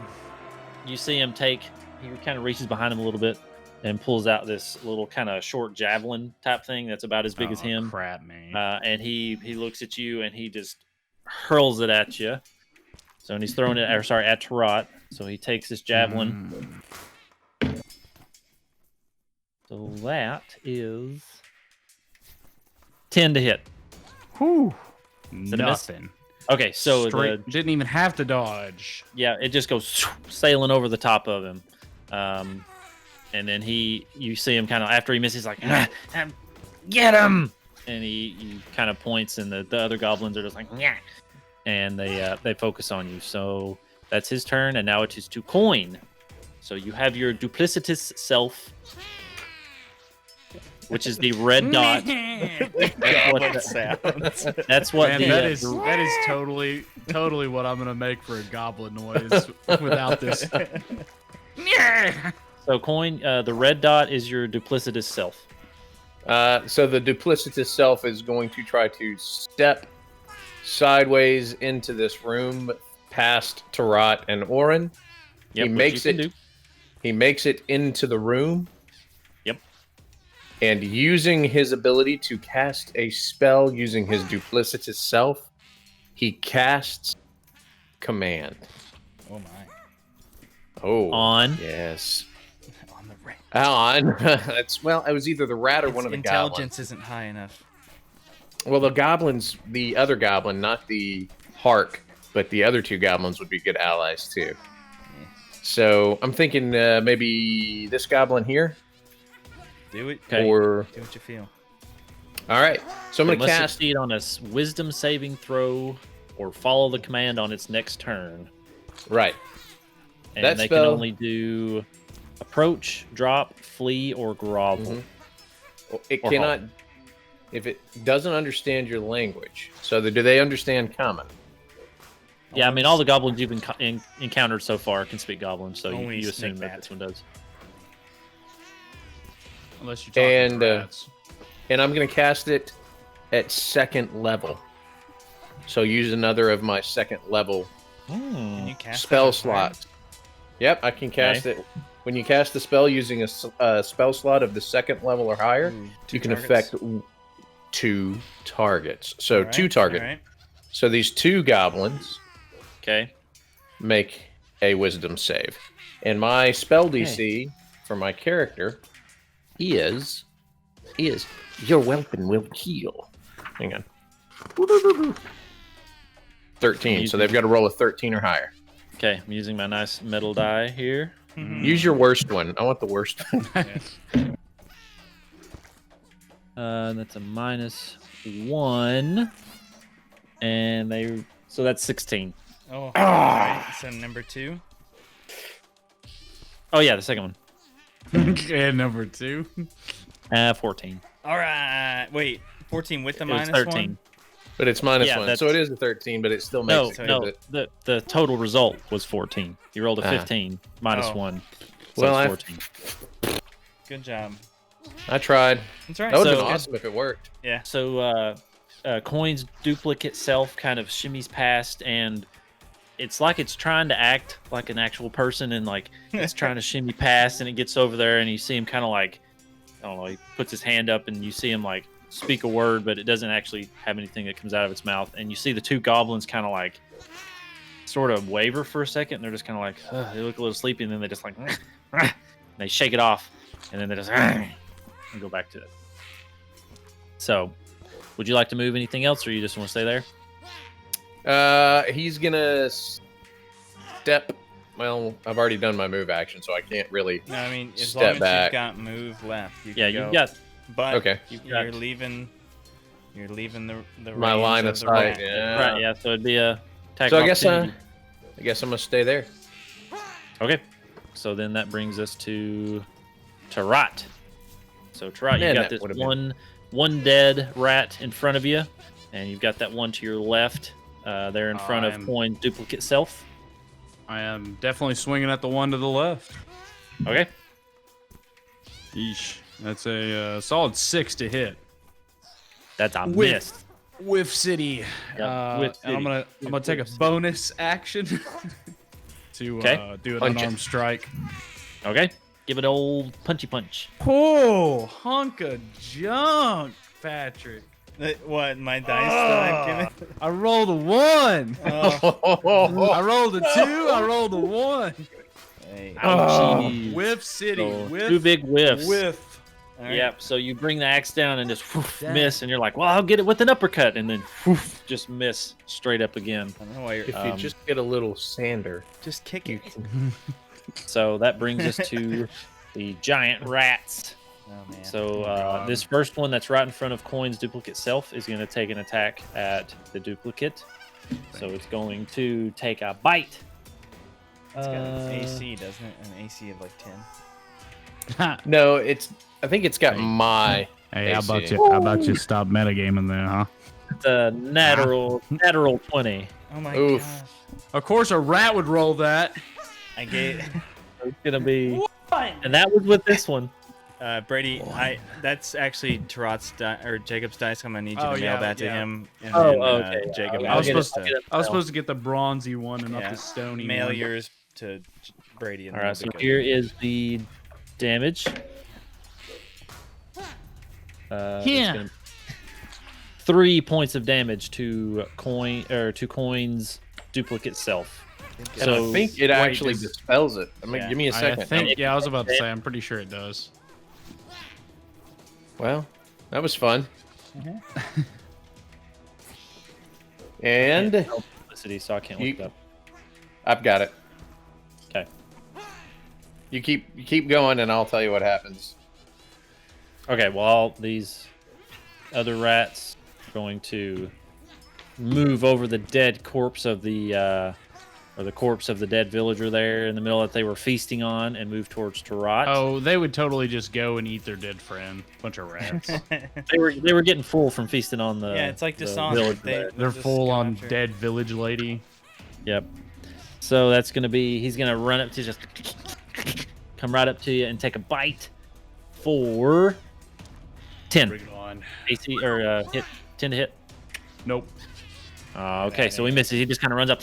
you see him take. He kind of reaches behind him a little bit and pulls out this little kind of short javelin type thing that's about as big as him. Crap, man. And he looks at you and he just hurls it at you. So and he's throwing it, or sorry, at Tarot. So he takes this javelin. So that is 10 to hit. Whew. it a miss? Nothing. Okay, so Straight, didn't even have to dodge. yeah, it just goes sailing over the top of him. And then you see him kind of after he misses, he's like, get him! And he kind of points, and the other goblins are just like, yeah, and they focus on you. So that's his turn, and now it is to Coin. So you have your duplicitous self, which is the red dot. That's what Man, the that is totally what I'm gonna make for a goblin noise without this. So Coin. The red dot is your duplicitous self. So the duplicitous self is going to try to step sideways into this room past Tarot and Oren. Yep, he which makes you it. can do. He makes it into the room. Yep. And using his ability to cast a spell using his duplicitous self, he casts command. oh my, Oh, On. yes. on the rat. On. That's it was either the rat or one of the intelligence goblins. isn't high enough. Well, the other goblin, not the Hark, but the other two goblins would be good allies too. So I'm thinking maybe this goblin here, Do it. Okay. or Do what you feel. all right. So I'm It gonna must cast. succeed on a wisdom saving throw or follow the command on its next turn. Right. And That they spell- can only do approach, drop, flee, or grovel. Mhm. It Or cannot. If it doesn't understand your language, so do they understand common? Yeah, I mean, all the goblins you've encountered so far can speak goblin, so Only you assume snake that bat. this one does. Unless you're talking And, rats. And I'm going to cast it at second level. So use another of my second level Can you cast spell that with slots. Yep, I can cast it. When you cast the spell using a spell slot of the second level or higher, Ooh, you can targets. affect 2 targets. So Alright, 2 targets. alright. So these 2 goblins Okay. make a wisdom save. And my spell DC for my character is your weapon will heal. Hang on. 13. So they've got to roll a 13 or higher. Okay, I'm using my nice metal die here. Mhm. Use your worst one. I want the worst one. That's a -1. And so that's 16. Oh, alright. So number 2. Oh, yeah, the second one. And number 2. 14. All right. Wait, 14 with the It was minus 13. one. But it's minus Yeah, 1. that's- So it is a 13, but it still No, makes it. no, the total result was 14. You rolled a Ah. 15 minus Oh. 1. So Well, it's I- 14. Good job. I tried. That's right. That would have So- been awesome if it worked. Yeah. So Coin's duplicate self kind of shimmies past, and it's like it's trying to act like an actual person, and like it's trying to shimmy past, and it gets over there, and you see him kind of like, I don't know, he puts his hand up, and you see him like speak a word, but it doesn't actually have anything that comes out of its mouth. And you see the two goblins kind of like sort of waver for a second, and they're just kind of like, they look a little sleepy, and then they just like, and they shake it off, and then they just and go back to it. So, would you like to move anything else, or you just want to stay there? He's gonna step. Well, I've already done my move action, so I can't really. No, I mean, as step long as back. you've got move left, you Yeah, can go. you've got. But Okay. you're leaving. You're leaving the My range line of the sight. rat. Yeah. Right, yeah. So it'd be a attack. So of I guess opportunity. I'm gonna stay there. Okay. So then that brings us to Tarat. So Tarat, Man, you got that this would've been- one dead rat in front of you, and you've got that one to your left, there in front of I'm- Coin's duplicate self. I am definitely swinging at the one to the left. Okay. Yeesh. That's a solid 6 to hit. That's a With- miss. Whiff City. Yep, Whiff And I'm City. gonna take a bonus action to Okay. do an Punch it. unarmed strike. Okay. Give it old punchy punch. Oh, hunk of junk, Patrick. What, my dice that I'm giving? I rolled a 1. I rolled a 2. I rolled a 1. Hey. Ouchie. Whiff City. So, Whiff. two big whiffs. Whiff. All right. Yep. So you bring the axe down and just whoof, Dang. miss, and you're like, "Well, I'll get it with an uppercut," and then whoof, just miss straight up again. I don't know why you're. If you just get a little sander, Just kick it. So that brings us to the giant rats. Oh man. So God. this first one that's right in front of Coin's duplicate self is going to take an attack at the duplicate. So it's going to take a bite. It's got an AC, doesn't it? An AC of like 10. no, I think it's got Hey. my. Hey, how about AC. you stop metagaming there, huh? It's a natural 20. Oh my Oof. gosh. Of course, a rat would roll that. I gave So it's going to be, and that was with this one. Brady. That's actually Tarat's or Jacob's dice. I'm gonna need you Oh, to mail yeah, that to yeah. him. And Oh, then, okay. Jacob, Okay, I was I'll get it- supposed I'll get it I was now. supposed to get the bronzy one and not Yeah. the stony mail one. yours to Brady. And All then right, so we'll be good. here is the damage. It's Yeah. gonna- 3 points of damage to Coin's duplicate self. And So I think it wait, actually does- dispels it. I mean, Yeah. give me a I second. think, yeah, I was about to say, I'm pretty sure it does. Well, that was fun. And Publicity, so I can't look You- it up. I've got it. Okay. You keep going, and I'll tell you what happens. Okay, well, these other rats are going to move over the dead corpse of the corpse of the dead villager there in the middle that they were feasting on, and move towards Tarat. Oh, they would totally just go and eat their dead friend. Bunch of rats. They were getting full from feasting on the Yeah, it's like the Dishonored. village They- there. They're Just full go on after- dead village lady. Yep. So that's gonna be he's gonna run up to just come right up to you and take a bite for 10 Bring it on. AC or hit 10 to hit. Nope. Okay, so he misses. He just kind of runs up,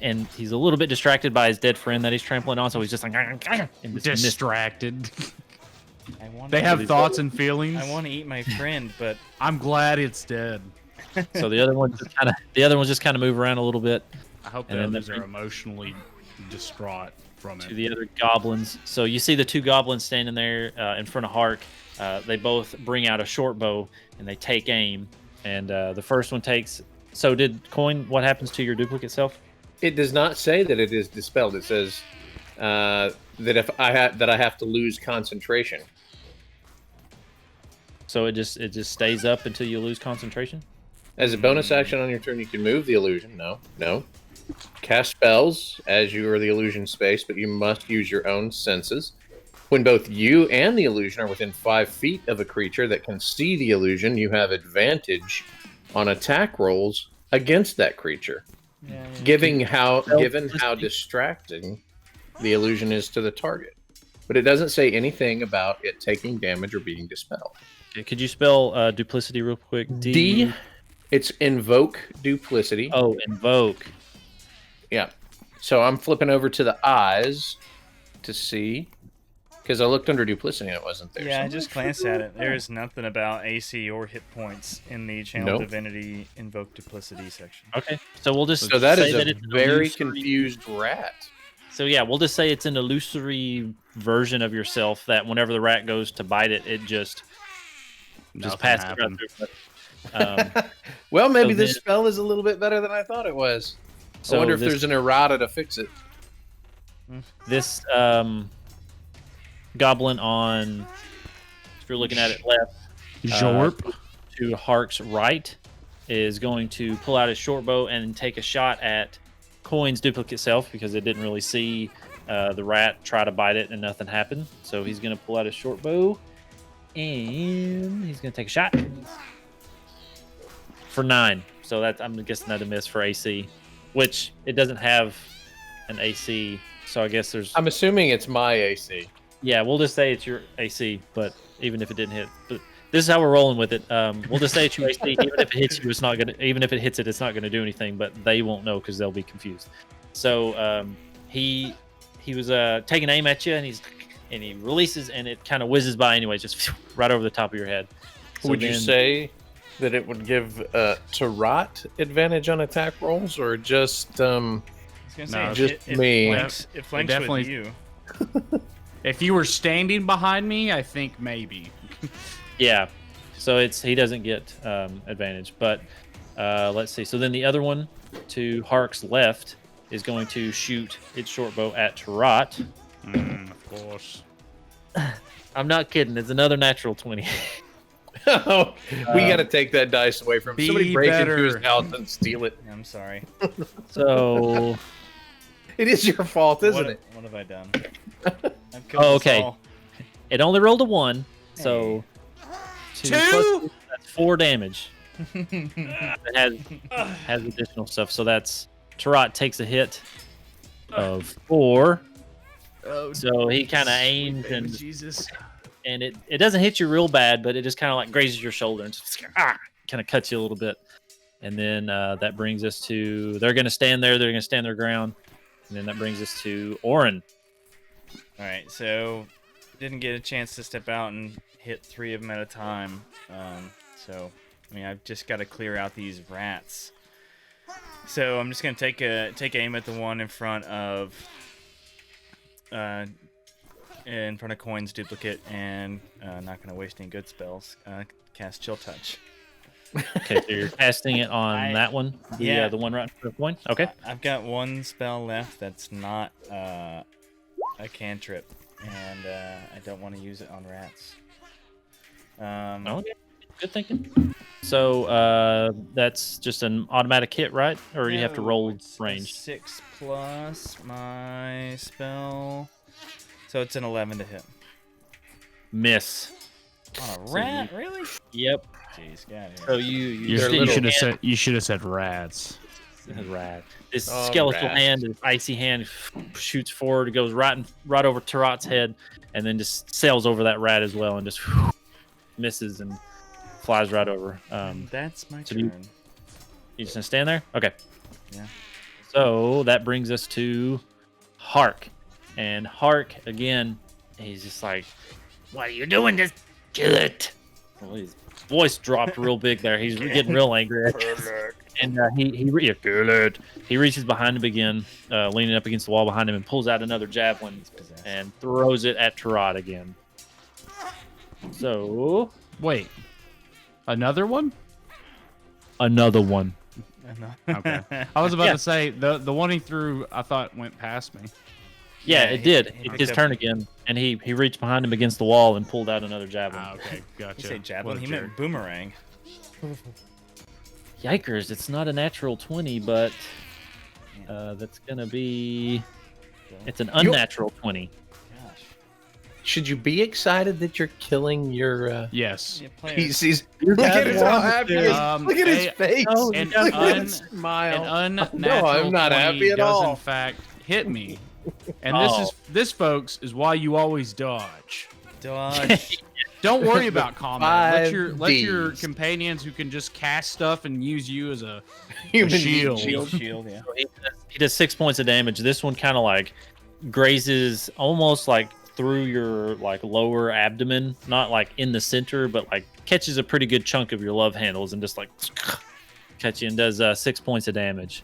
and he's a little bit distracted by his dead friend that he's trampling on. So he's just like and just missed. Distracted. I want. They have thoughts and feelings. I want to eat my friend, but I'm glad it's dead. So the other one just kind of move around a little bit I hope And the then others the- are emotionally distraught from to it. the other goblins. So you see the two goblins standing there in front of Hark. They both bring out a short bow and they take aim. And the first one takes. So did Coin? What happens to your duplicate self? It does not say that it is dispelled. It says that if I have to lose concentration. So it just stays up until you lose concentration. As a bonus action on your turn, you can move the illusion. No. Cast spells as you are the illusion space, but you must use your own senses. When both you and the illusion are within 5 feet of a creature that can see the illusion, you have advantage on attack rolls against that creature. Given how distracting the illusion is to the target. But it doesn't say anything about it taking damage or being dispelled. Okay, could you spell duplicity real quick? D, it's invoke duplicity. Oh, invoke. Yeah. So I'm flipping over to the eyes to see, because I looked under duplicity and it wasn't there. Yeah, So I just glanced at it. There's nothing about AC or hit points in the Channel Nope. Divinity Invoke Duplicity section. Okay, so we'll just So that say is that a it's an very illusory- confused rat. So yeah, we'll just say it's an illusory version of yourself that whenever the rat goes to bite it, it just Nothing passes right happened. through. But, Well, maybe So this then- spell is a little bit better than I thought it was. I so wonder if this, there's an errata to fix it. this goblin on, if you're looking at it left, Jorp. to Hark's right is going to pull out his short bow and take a shot at Coin's duplicate self because it didn't really see the rat try to bite it and nothing happened. So he's going to pull out his short bow and he's going to take a shot for 9. So that's, I'm guessing that's a miss for AC, which it doesn't have an AC. So I guess there's, I'm assuming it's my AC. yeah, we'll just say it's your AC, but even if it didn't hit, but this is how we're rolling with it. We'll just say it's your AC. Even if it hits you, it's not gonna. Even if it hits it, it's not gonna do anything. But they won't know because they'll be confused. So he was taking aim at you, and he releases, and it kind of whizzes by anyway, just right over the top of your head. So Would you then- say that it would give Tarot advantage on attack rolls, or just I was gonna say, No, just it me? Flanks, it flanks definitely- with you. If you were standing behind me, I think maybe. Yeah. So he doesn't get advantage, but let's see. So then the other one to Hark's left is going to shoot its short bow at Tarot. Of course. I'm not kidding. It's another natural 20. we got to take that dice away from him. Be Somebody break into better. his house and steal it. I'm sorry. So It is your fault, isn't what, it? What have I done? I've killed Oh, us okay. all. it only rolled a 1. So 2 plus 2, that's 4 damage. It has additional stuff. So that's Tarot takes a hit of 4. Oh, So he kind of aims and Jesus. it doesn't hit you real bad, but it just kind of like grazes your shoulder and just kind of cuts you a little bit. And then that brings us to, they're going to stand there. They're going to stand their ground. And then that brings us to Orin. All right, so didn't get a chance to step out and hit 3 of them at a time. So I mean, I've just got to clear out these rats. So I'm just gonna take aim at the one in front of Coin's duplicate, and not gonna waste any good spells. Cast Chill Touch. Okay, so you're casting it on that one? Yeah. The one right in front of Coin? Okay. I've got one spell left that's not a cantrip, and I don't want to use it on rats. Okay. Good thinking. So that's just an automatic hit, right? Or you have to No, roll it's a range? 6 plus my spell, so it's an 11 to hit. Miss. On a So rat, really? Yep. Jeez, get out of So here. you They're You little should have said. You should have said rats. rat. This Oh, skeletal rat. hand, this icy hand, shoots forward, goes right over Tarot's head, and then just sails over that rat as well, and just misses and flies right over. That's my so you- turn. You just gonna stand there? Okay. Yeah. So that brings us to Hark, and Hark again. He's just like, "What are you doing? Just kill it." Well, his voice dropped real big there. He's getting real angry. And kill it. He reaches behind him again, leaning up against the wall behind him, and pulls out another javelin Possessed. and throws it at Tarot again. So Wait. Another one? another one. Okay. I was about Yeah. to say the one he threw. I thought went past me. Yeah, Yeah, it he- did. he It's picked his up- turn again, and he reached behind him against the wall and pulled out another javelin. Okay, gotcha. You say javelin? What a He meant jerk. boomerang. Yikers! It's not a natural 20, but that's gonna be. It's an unnatural 20. Gosh. Should you be excited that you're killing your Yes. Yeah, player. PCs? Look at his how happy he is. Look at his face. No, an Look at un- his smile. An unnatural No, I'm not 20 happy at does all. in fact hit me. And Oh. this, folks, is why you always dodge. Dodge. Don't worry about combat. Let your 5Ds. companions who can just cast stuff and use you as a Human shield. Shield, yeah. So he does 6 points of damage. This one kind of like grazes almost like through your like lower abdomen, not like in the center, but like catches a pretty good chunk of your love handles and just like catch you and does 6 points of damage.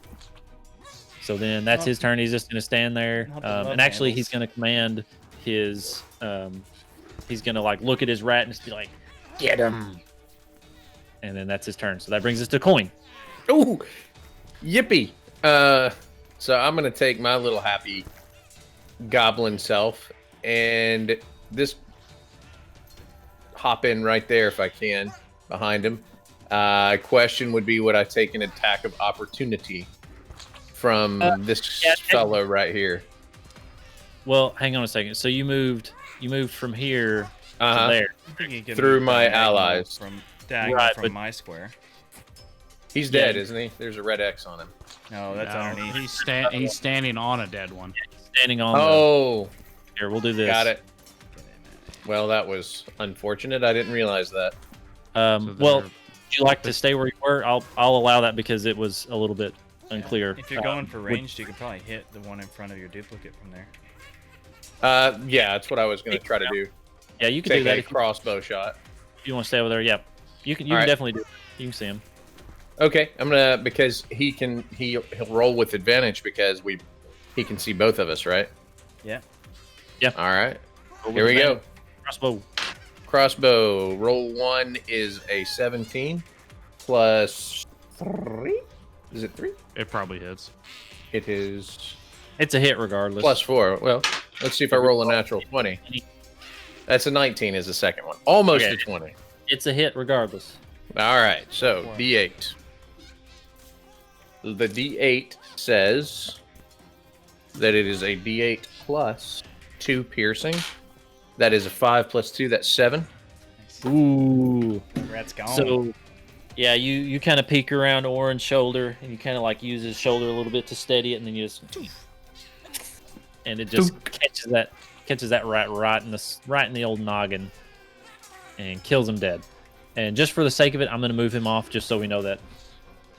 So then that's his turn. He's just going to stand there. And actually, he's going to command his. He's going to like look at his rat and just be like, "Get him!" And then that's his turn. So that brings us to Coin. Ooh, yippee! So I'm gonna take my little happy goblin self and this hop in right there if I can behind him. Question would be, would I take an attack of opportunity from this fellow right here? Well, hang on a second. So you moved from here to there. I think you can Through move my diagonal allies. From diagonal Right, from but- my square. He's dead, isn't he? There's a red X on him. No, that's underneath. He's standing on a dead one. Standing on. Oh, Here, we'll do this. got it. Well, that was unfortunate. I didn't realize that. So Well, they're- would you like to stay where you were? I'll allow that because it was a little bit unclear. If you're going for ranged, you could probably hit the one in front of your duplicate from there. Yeah, that's what I was gonna try to do. Yeah, you can Take do that a if crossbow shot. you want to stay over there. Yep, you can. You All can right. definitely do it. You can see him. Okay, I'm gonna because he'll roll with advantage because he can see both of us, right? Yeah. All right, Roll here with we go. advantage. Crossbow. Crossbow roll 1 is a 17 plus 3. Is it 3? It probably hits. It is It's a hit regardless. plus 4. Well, let's see if I roll a natural 20. That's a 19 is the second one. Almost Okay. a 20. It's a hit regardless. All right, so D8. The D8 says that it is a D8 plus 2 piercing. That is a 5 plus 2. That's 7. Ooh. Rat's gone. So, yeah, you kind of peek around Orin's shoulder, and you kind of like use his shoulder a little bit to steady it, and then you just, and it just catches that rat right in the old noggin, and kills him dead. And just for the sake of it, I'm going to move him off just so we know that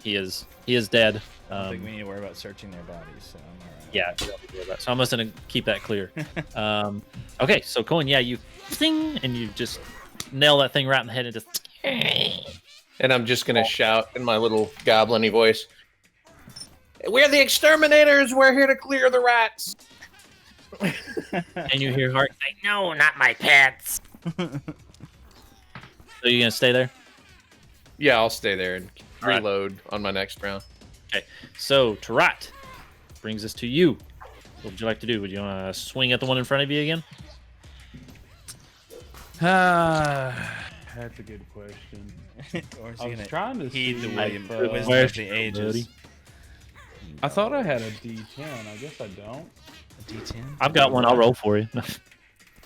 he is dead. I don't think we need to worry about searching their bodies. So I'm all right. Yeah, we don't need to worry about it. So I'm just going to keep that clear. Okay, so Cohen, yeah, you sing, and you just nail that thing right in the head and just. And I'm just going to shout in my little goblin-y voice, "We're the exterminators! We're here to clear the rats!" And you hear Hart say, "No, not my pets." So you gonna stay there? Yeah, I'll stay there and All right. reload on my next round. Okay. So Tarat brings us to you. What would you like to do? Would you want to swing at the one in front of you again? That's a good question. Or is I he was gonna trying to heed the see William if, wisdom Where's of the your ages? buddy? I thought I had a D10. I guess I don't. A D10. I've got one. I'll roll for you.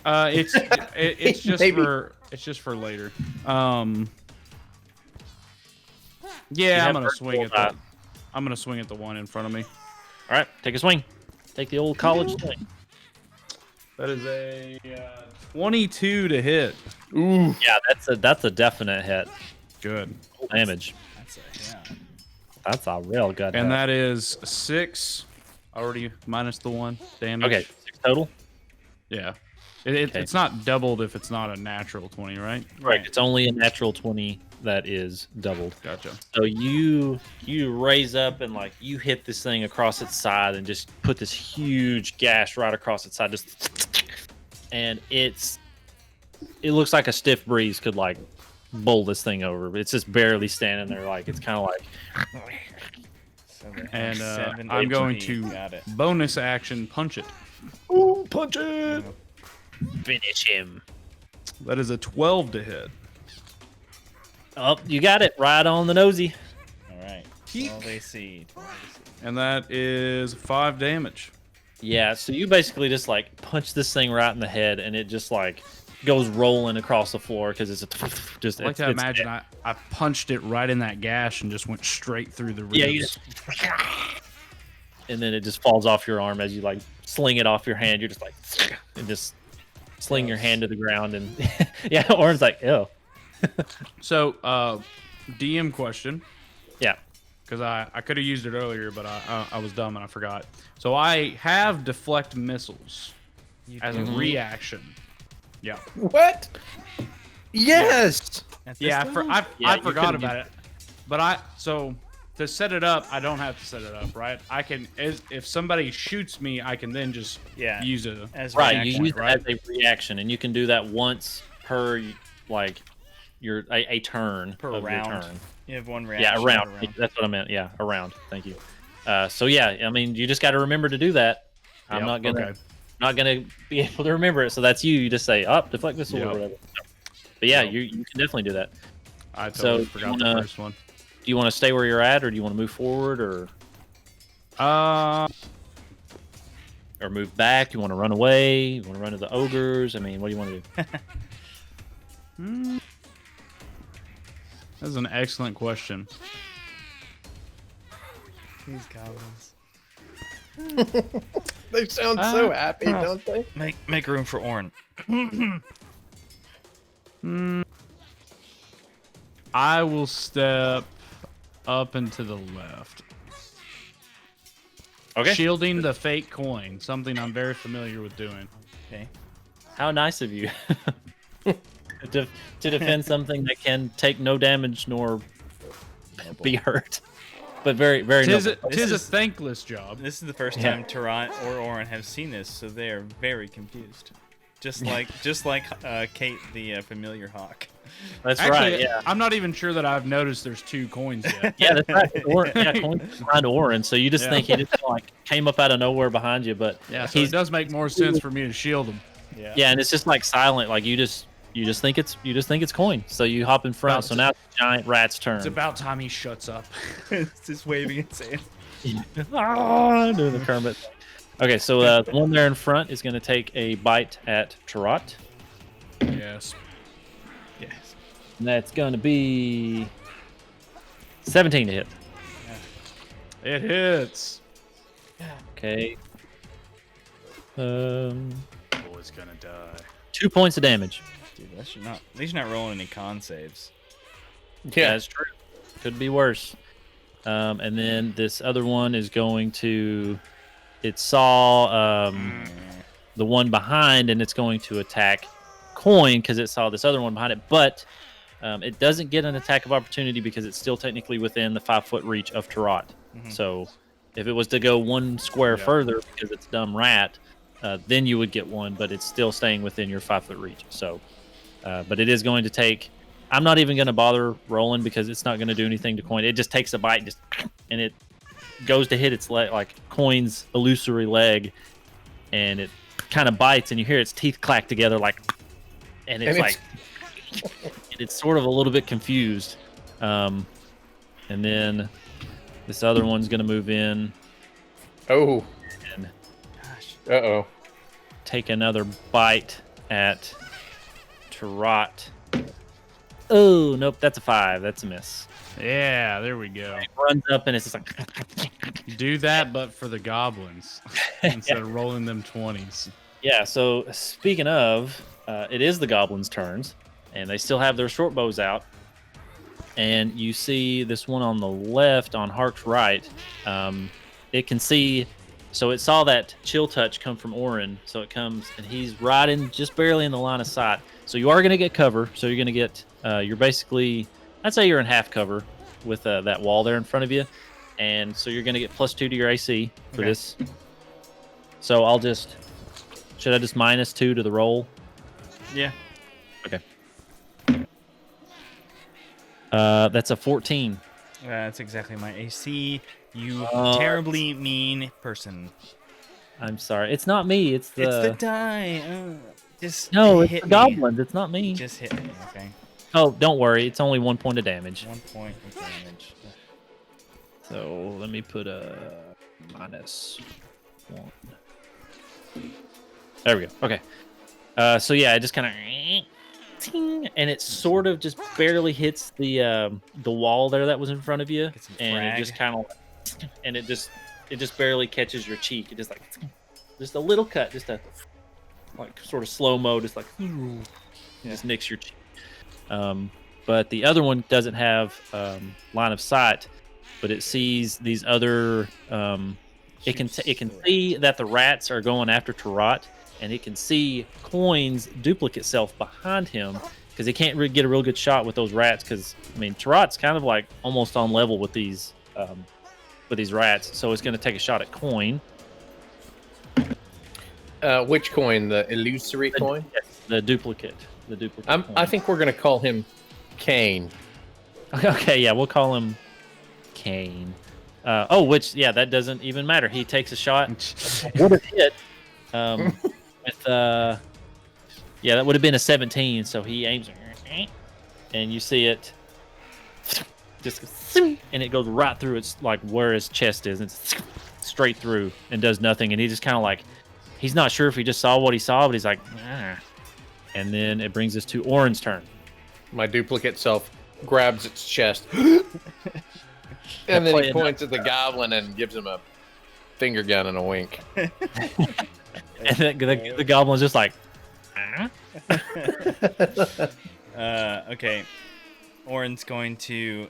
It's just Maybe. for later. You Yeah, have I'm gonna first swing roll at die. the. I'm gonna swing at the one in front of me. All right, take a swing. Take the old college swing. That is a 22 to hit. Ooh. Yeah, that's a definite hit. Good. Damage. Yeah. That's a real good. And hit. that is 6. Already minus the 1 damage. Okay, 6 total. Yeah. Okay. It's not doubled if it's not a natural 20, right? Right. It's only a natural 20 that is doubled. Gotcha. So you raise up and like you hit this thing across its side and just put this huge gash right across its side, and it looks like a stiff breeze could like bowl this thing over. It's just barely standing there, like it's kind of like. So they're And 7 I'm going HP. to Got it. bonus action punch it. Ooh, punch it! Finish him. That is a 12 to hit. Oh, you got it right on the nosy. All right. Yeek. 12 AC. 12 AC. And that is 5 damage. Yeah, so you basically just like punch this thing right in the head, and it just like goes rolling across the floor because it's just. I like to imagine I punched it right in that gash and just went straight through the ribs. Yeah, you just. And then it just falls off your arm as you like sling it off your hand. You're just like, and just sling your hand to the ground, and yeah, Orin's like, ew. So, DM question. Yeah. Because I could have used it earlier, but I was dumb and I forgot. So I have deflect missiles as a reaction. Yeah. What? Yes. Yeah, I you forgot could've about it. But so to set it up, I don't have to set it up, right? I can, if somebody shoots me, I can then just use it as right. You use right? it as a reaction, and you can do that once per like a turn per of round. Your turn. You have one reaction. Yeah, a round. That's what I meant. Yeah, a round. Thank you. So yeah, I mean, you just got to remember to do that. I'm not gonna be able to remember it. So that's you. You just say, deflect missile or whatever. But yeah, you can definitely do that. I totally forgot the first one. Do you want to stay where you're at, or do you want to move forward, or move back? You want to run away? You want to run to the ogres? I mean, what do you want to do? That's an excellent question. These goblins. They sound so happy, don't they? Make room for Orin. I will step up and to the left. Okay. Shielding the fake coin, something I'm very familiar with doing. Okay. How nice of you to defend something that can take no damage nor be hurt. But very, very Tis noble. a thankless job. This is the first time Tarot or Orin have seen this, so they are very confused. Just like Kate, the familiar hawk. That's Actually, right. Yeah. I'm not even sure that I've noticed there's 2 coins yet. Yeah, that's right. Coin's behind Orin, so you just think he just came up out of nowhere behind you, but so it does make more sense for me to shield him. Yeah, and it's just like silent, like you just think it's coin, so you hop in front. So now it's the giant rat's turn. It's about time he shuts up. It's just waving and saying, doing the Kermit thing. Okay, so the one there in front is going to take a bite at Tarot. Yes. And that's going to be 17 to hit. It hits. Okay. Boy's gonna die. 2 points of damage. dude, at least you're not rolling any con saves. Yeah, that's true. Could be worse. And then this other one is going to... It saw the one behind, and it's going to attack Coin because it saw this other one behind it. But it doesn't get an attack of opportunity because it's still technically within the 5-foot reach of Tarot. So if it was to go 1 square further because it's dumb rat, then you would get 1, but it's still staying within your 5-foot reach. So, but it is going to take... I'm not even going to bother rolling because it's not going to do anything to Coin. It just takes a bite and it goes to hit its leg, like Coin's illusory leg, and it kind of bites, and you hear its teeth clack together, and it's sort of a little bit confused. And then this other one's going to move in. Oh. And Uh-oh. take another bite at Tarot. Oh, nope, that's a 5. That's a miss. Yeah, there we go. It runs up and it's just like... Do that, but for the goblins instead of rolling them 20s. Yeah, so speaking of, it is the goblins' turns, and they still have their short bows out. And you see this one on the left, on Hark's right. It can see... So it saw that chill touch come from Orin, so it comes, and he's right in, just barely in the line of sight. So you are going to get cover, so you're going to get... you're basically... I'd say you're in half cover with that wall there in front of you. And so you're going to get +2 to your AC for this. So I'll just... Should I just -2 to the roll? Yeah. Okay. That's a 14. That's exactly my AC. You terribly mean person. I'm sorry. It's not me. It's the die. Just no, it's hit the me. goblins. It's not me. Just hit me, okay? Oh, don't worry. It's only 1 point of damage. 1 point of damage. So let me put a -1. There we go. Okay. So yeah, it just kind of, and it sort of just barely hits the wall there that was in front of you, and it just kind of, and it just barely catches your cheek. It just like, just a little cut, just a. like sort of slow mo, just like just nicks your cheek. But the other one doesn't have line of sight, but it sees these other. It can see that the rats are going after Tarot, and it can see Coin's duplicate self behind him because it can't really get a real good shot with those rats. Because I mean, Tarot's kind of like almost on level with these rats, so it's going to take a shot at Coin. Which coin? The illusory coin? Yes, the duplicate. The duplicate. Coin. I think we're gonna call him Kane. Okay, yeah, we'll call him Kane. That doesn't even matter. He takes a shot. Would have hit. With that would have been a 17. So he aims, and you see it just, and it goes right through. It's like where his chest is. It's straight through and does nothing. And he just kind of like, he's not sure if he just saw what he saw, but he's like, ah. And then it brings us to Orin's turn. My duplicate self grabs its chest. And then he points at the goblin and gives him a finger gun and a wink. And the goblin's just like, ah? Okay. Orin's going to,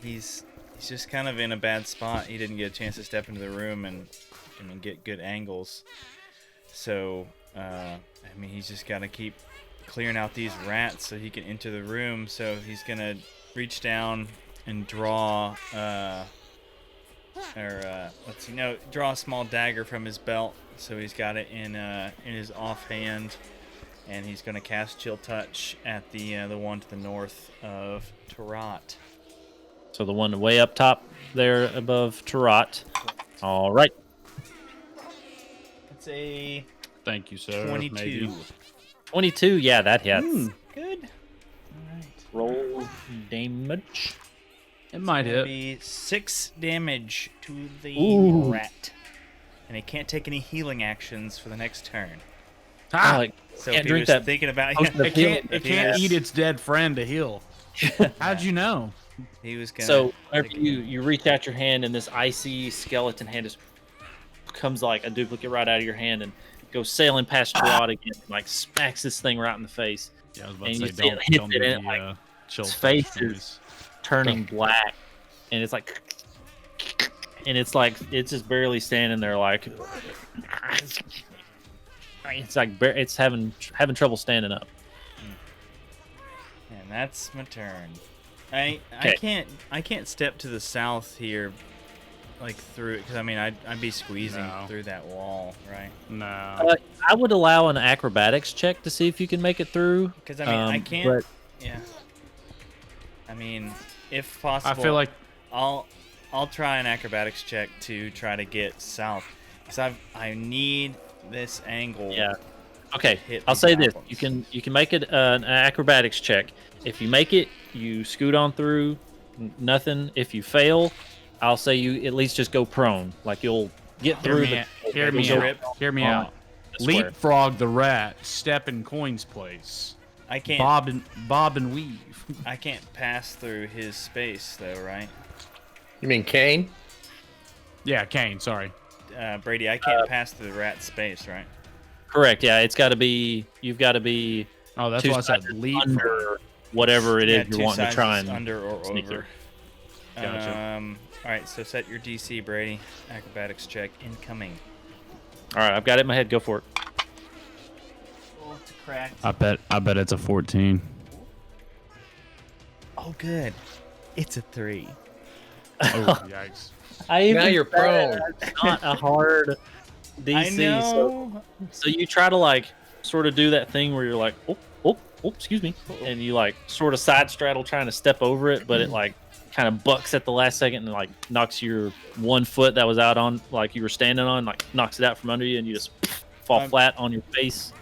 he's just kind of in a bad spot. He didn't get a chance to step into the room and get good angles. So, he's just got to keep clearing out these rats so he can enter the room. So he's going to reach down and draw, draw a small dagger from his belt. So he's got it in his offhand, and he's going to cast Chill Touch at the one to the north of Tarot. So the one way up top there above Tarot. All right. It's a Thank you, sir. 22. Maybe. 22, yeah, that hits. Good. All right. Roll damage. It might It'll hit. be 6 damage to the rat. And it can't take any healing actions for the next turn. Ah, So can't if he drink was that thinking about It can't eat its dead friend to heal. How'd you know? he was gonna. So whenever you reach out your hand and this icy skeleton hand just comes like a duplicate right out of your hand and goes sailing past Gerard again, and like smacks this thing right in the face. Yeah, I was about And to you say, see it hits don't it do and the like chill its face touch is noise. turning black, and it's like, and it's like it's just barely standing there like it's like it's having trouble standing up. And that's my turn. I Okay. can't step to the south here, like through it, because I'd be squeezing No. through that wall, right? No. I would allow an acrobatics check to see if you can make it through. Because I can't. but- Yeah. If possible, I feel like I'll try an acrobatics check to try to get south, because I need this angle. Yeah. Okay, hit I'll these say this: goblins. you can make it an acrobatics check. If you make it, you scoot on through. Nothing. If you fail, I'll say you at least just go prone. Like you'll get hear through. me, hear you'll me go out. Hear me on out. the square. Leapfrog the rat. Step in Coin's place. I can't. Bob and weave. I can't pass through his space though, right? You mean Kane? Yeah, Kane. Sorry. Brady, I can't pass through the rat space, right? Correct. Yeah, it's got to be. You've got to be Oh, that's two why I said sizes leapfrog. under whatever it is Yeah, you're two wanting to try sizes and under or sneak over. Gotcha. All right, so set your DC, Brady. Acrobatics check incoming. All right, I've got it in my head. Go for it. Oh, it's a crack. I bet it's a 14. Oh, good. It's a 3. Oh, yikes. I even Now you're said prone. It's not a hard DC. I know. So you try to like sort of do that thing where you're like, oh, excuse me, and you like sort of side straddle trying to step over it, but it like kind of bucks at the last second and like knocks your one foot that was out on like you were standing on, like knocks it out from under you, and you just fall flat on your face.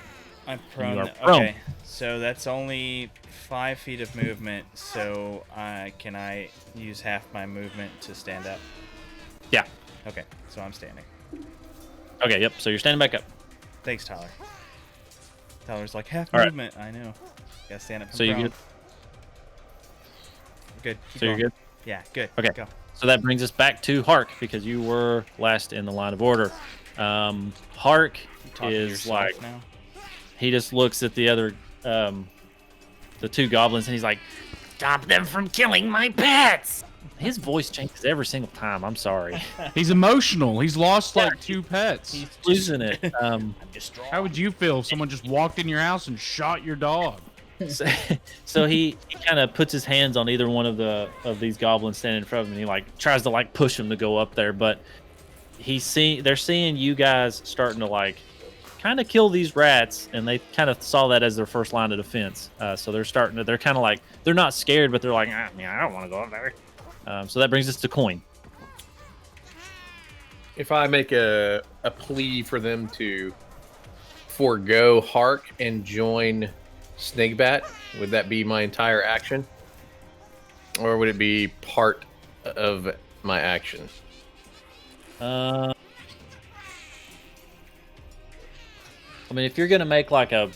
I'm You prone. are prone. Okay, so that's only 5 feet of movement. So can I use half my movement to stand up? Yeah. Okay, so I'm standing. Okay. Yep. So you're standing back up. Thanks, Tyler. Tyler's like half All right. movement. I know. Gotta stand up. From So you prone. good? Good. Keep So you're going. good. Yeah. Good. Okay. Go. So that brings us back to Hark because you were last in the line of order. Hark You talking to is yourself like now. he just looks at the other, the two goblins, and he's like, "Stop them from killing my pets." His voice changes every single time. I'm sorry. He's emotional. He's lost like 2 pets. He's losing it. How would you feel if someone just walked in your house and shot your dog? So he kind of puts his hands on either one of these goblins standing in front of him, and he like tries to like push them to go up there, but they're seeing you guys starting to like kind of kill these rats, and they kind of saw that as their first line of defense. So they're kind of like, they're not scared, but they're like, I don't want to go up there. So that brings us to coin. If I make a plea for them to forego Hark and join Snakebat, would that be my entire action? Or would it be part of my action? I mean, if you're gonna make like an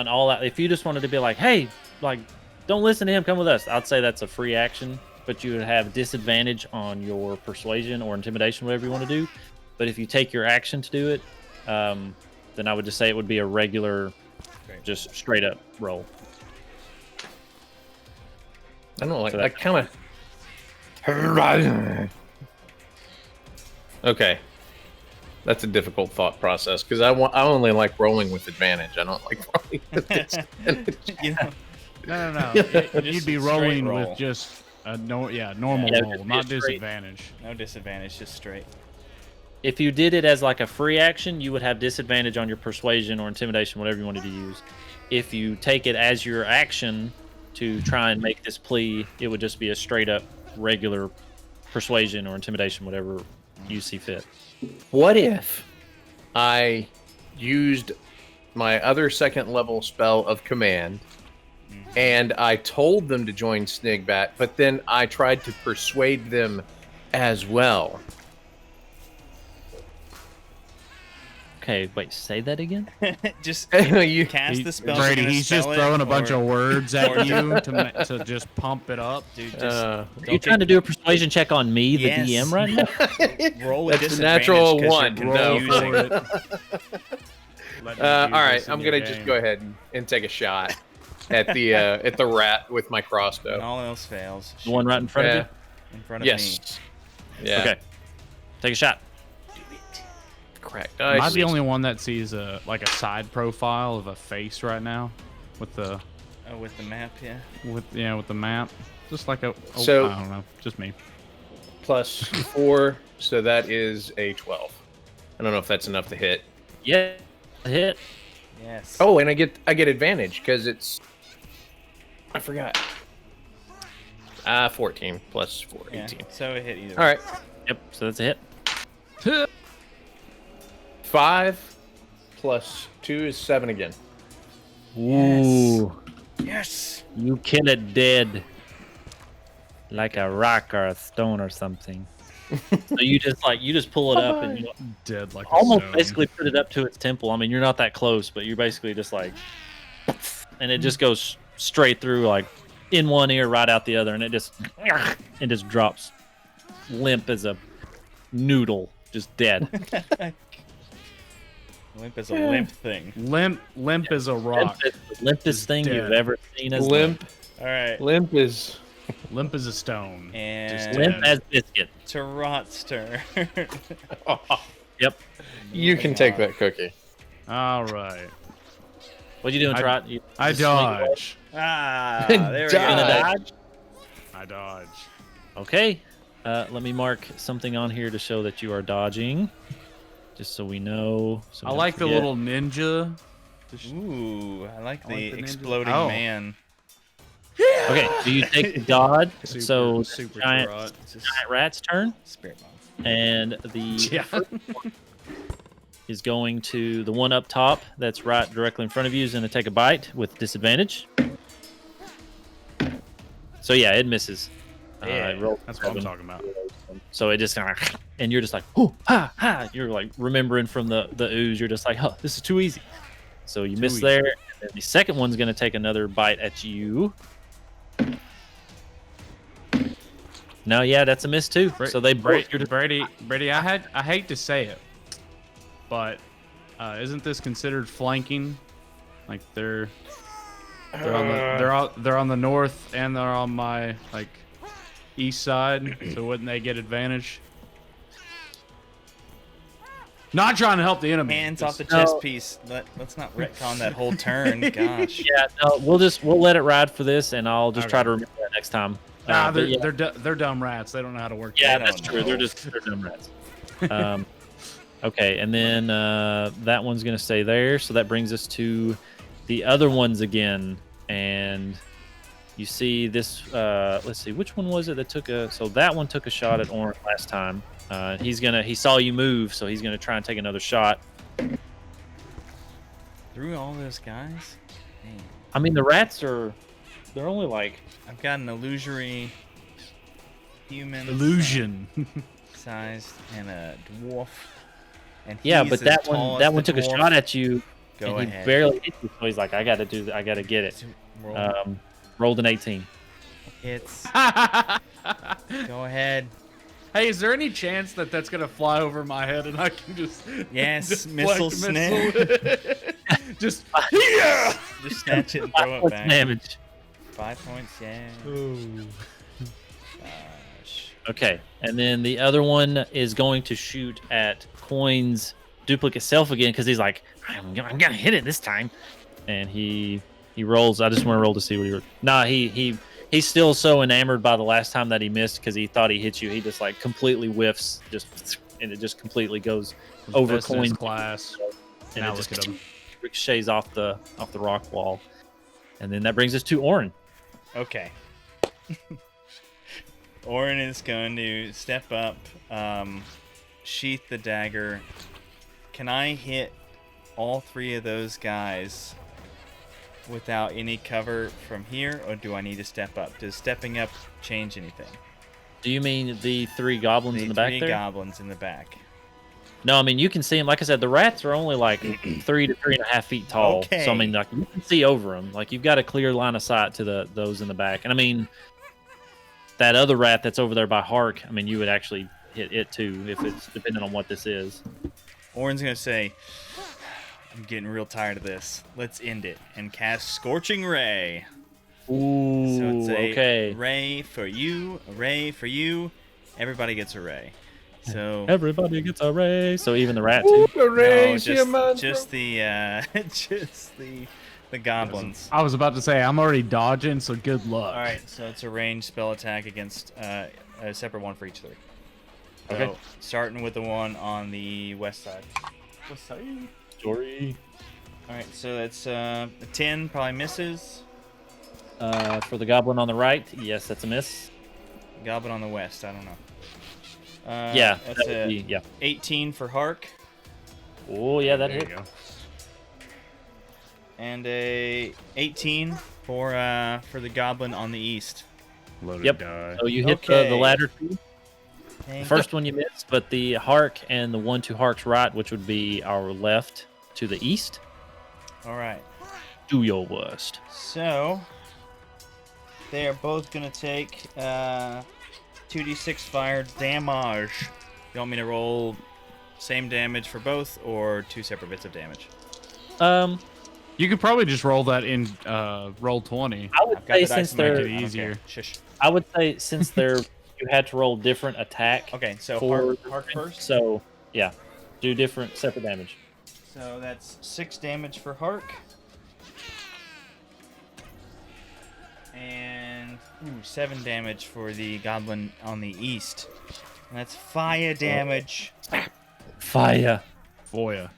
all out, if you just wanted to be like, hey, like, don't listen to him, come with us, I'd say that's a free action, but you would have disadvantage on your persuasion or intimidation, whatever you want to do. But if you take your action to do it, then I would just say it would be a regular, just straight up roll. I don't know, like, So I kind of... Okay. That's a difficult thought process, because I only like rolling with advantage. I don't like rolling with disadvantage. No. You'd be rolling with just a normal roll, not disadvantage. No disadvantage, just straight. If you did it as like a free action, you would have disadvantage on your persuasion or intimidation, whatever you wanted to use. If you take it as your action to try and make this plea, it would just be a straight up regular persuasion or intimidation, whatever you see fit. What if I used my other second level spell of command and I told them to join Snigbat, but then I tried to persuade them as well? Okay, wait, say that again? Just You- cast the spell. Brady, you're gonna he's just spell it, throwing a bunch or- of words at you to just pump it up. Dude, just Are you trying to do a persuasion check on me, the Yes. DM, right now? roll with That's a disadvantage natural 'cause one. you're No. confusing. all right, I'm gonna just go ahead and take a shot at the rat with my When crossbow. all else fails, The one right in front of you? in front of Yes. Yeah. Okay. Take a shot. Crack Am I dice. the only one that sees a side profile of a face right now, with the me. With the map, yeah. with the map? Just like So- I don't know, just me. Plus 4, so that is a 12. I don't know if that's enough to hit. Yeah, hit. Yes. Oh, and I get advantage because it's... I forgot. 14 plus 4, yeah. 18. So it hit either. All right. Yep, so that's a hit. 5 plus 2 is 7 again. Ooh, Yes. you kill it dead. Like a rock or a stone or something. So you just pull it up and you Dead like almost a stone. basically put it up to its temple. I mean, you're not that close, but you're basically just like, and it just goes straight through, like in one ear, right out the other, and it just drops limp as a noodle, just dead. Limp is a limp thing. Limp as a rock. The limpest thing dead. you've ever seen. As Limp. All right. Limp is... Limp as a stone. And limp as biscuit. to Rot's turn. Yep. You can take that cookie. All right. What you doing, I- Trot? You I just swing away? dodge. there we You gonna go. dodge? I dodge. Okay. Let me mark something on here to show that you are dodging, just so we know. So we I don't like the forget. little ninja. Ooh, I like the the ninja. exploding Oh. man. Okay, do you take the dodge? So super giant, Trot. giant rat's turn, Spirit bomb. and the Yeah. is going to the one up top that's right directly in front of you is going to take a bite with disadvantage. So yeah, it misses. It rolled That's what I'm 7. talking about. So it just kind of, and you're just like, oh, ha, ha. You're like remembering from the ooze. You're just like, oh, this is too easy. So you miss easy. there. And then the second one's going to take another bite at you. No, yeah, that's a miss too. So they both. Brady, I hate to say it, but isn't this considered flanking? Like they're on the north and they're on my like east side. So wouldn't they get advantage? Not trying to help the enemy. Hands off the chess piece. Let's not retcon that whole turn. Gosh. Yeah, no, we'll let it ride for this, and I'll just try to remember that next time. They're dumb rats. They don't know how to work. Yeah, that's true. They're dumb rats. Okay, and then that one's gonna stay there. So that brings us to the other ones again, and you see this. Let's see, which one was it that took a? So that one took a shot at Orin last time. He saw you move, so he's gonna try and take another shot. Through all those guys? Dang. I mean, the rats they're only like. I've got an illusory human illusion sized and a dwarf. And yeah, but that one took a shot at you. Go and ahead. He barely hit you, so he's like, I gotta get it. Rolled an 18. It's go ahead. Hey, is there any chance that that's gonna fly over my head and I can just missile snare? just just snatch it and throw it back. Damage. 5 points, yeah. Ooh. Gosh. Okay, and then the other one is going to shoot at Coin's duplicate self again because he's like, I'm gonna hit it this time, and he rolls. I just want to roll to see what he. Nah, he's still so enamored by the last time that he missed because he thought he hit you. He just like completely whiffs, and it just completely goes over Coin's class. And now it just look at him. ricochets off the rock wall, and then that brings us to Orin. Okay. Orin is going to step up, sheath the dagger. Can I hit all three of those guys without any cover from here, or do I need to step up? Does stepping up change anything? Do you mean the three goblins in the back there? The three goblins in the back. No, I mean, you can see them. Like I said, the rats are only like 3 to 3.5 feet tall. Okay. So, I mean, like, you can see over them. Like, you've got a clear line of sight to those in the back. And, I mean, that other rat that's over there by Hark, I mean, you would actually hit it, too, if it's depending on what this is. Orin's going to say, I'm getting real tired of this. Let's end it. And cast Scorching Ray. Ooh, So it's a okay. ray for you, a ray for you. Everybody gets a ray. So Everybody gets a ray. So even the rat, too. just the goblins. I was about to say I'm already dodging, so good luck. All right, so it's a ranged spell attack against a separate one for each three. So, Okay. starting with the one on the west side. West side. Story. All right, so that's a 10, probably misses. For the goblin on the right, yes, that's a miss. Goblin on the west, I don't know. Yeah, that's that would a be, yeah. 18 for Hark, Oh, yeah, that There you hit. go. and a 18 for the goblin on the east. Loaded Yep. die. So you hit Okay. the latter two. Dang. The first one you missed, but the Hark and the one to Hark's right, which would be our left to the east, All right. do your worst. So they are both gonna take 2d6 fire damage. You want me to roll same damage for both, or two separate bits of damage? You could probably just roll that in roll 20. I would I've got say the dice since in my they're, hand. I don't easier. care. Shush. I would say since they're, you had to roll different attack. Okay, so for Hark first. So yeah, do different separate damage. So that's 6 damage for Hark. And 7 damage for the goblin on the east. And that's fire damage. Fire. Foya.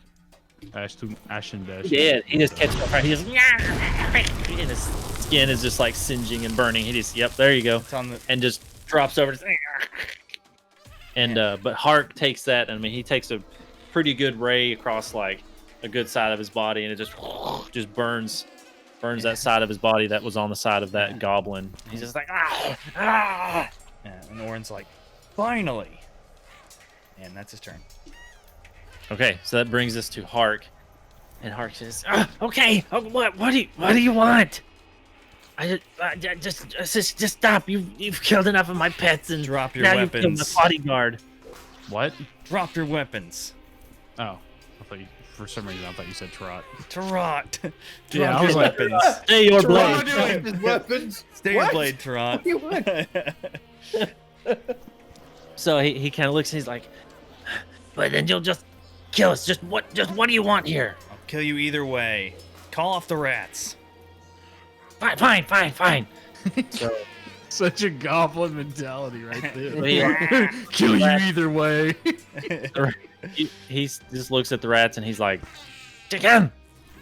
Ashen dash. Yeah, he just catches on fire. He just, and his skin is just like singeing and burning. He just, yep, there you go, It's on the and just drops over. And but Hark takes that. I mean, he takes a pretty good ray across like a good side of his body, and it just burns that side of his body that was on the side of that goblin. He's just like, ah. Yeah, and Orin's like, finally. And that's his turn. Okay, so that brings us to Hark, and Hark says, "Okay, what do you want? Just stop. You've killed enough of my pets, and Drop your now you've killed weapons. my bodyguard." What? Drop your weapons. Oh. I thought you... For some reason, I thought you said trot. Trot. Yeah, I was like, weapons. Stay your Trot blade. his weapons. Stay your What? blade, Trot. What do you want? So he kind of looks and he's like, but then you'll just kill us. Just what do you want here? I'll kill you either way. Call off the rats. Fine. So such a goblin mentality right there. he, Kill you either way. he just looks at the rats and he's like, chicken!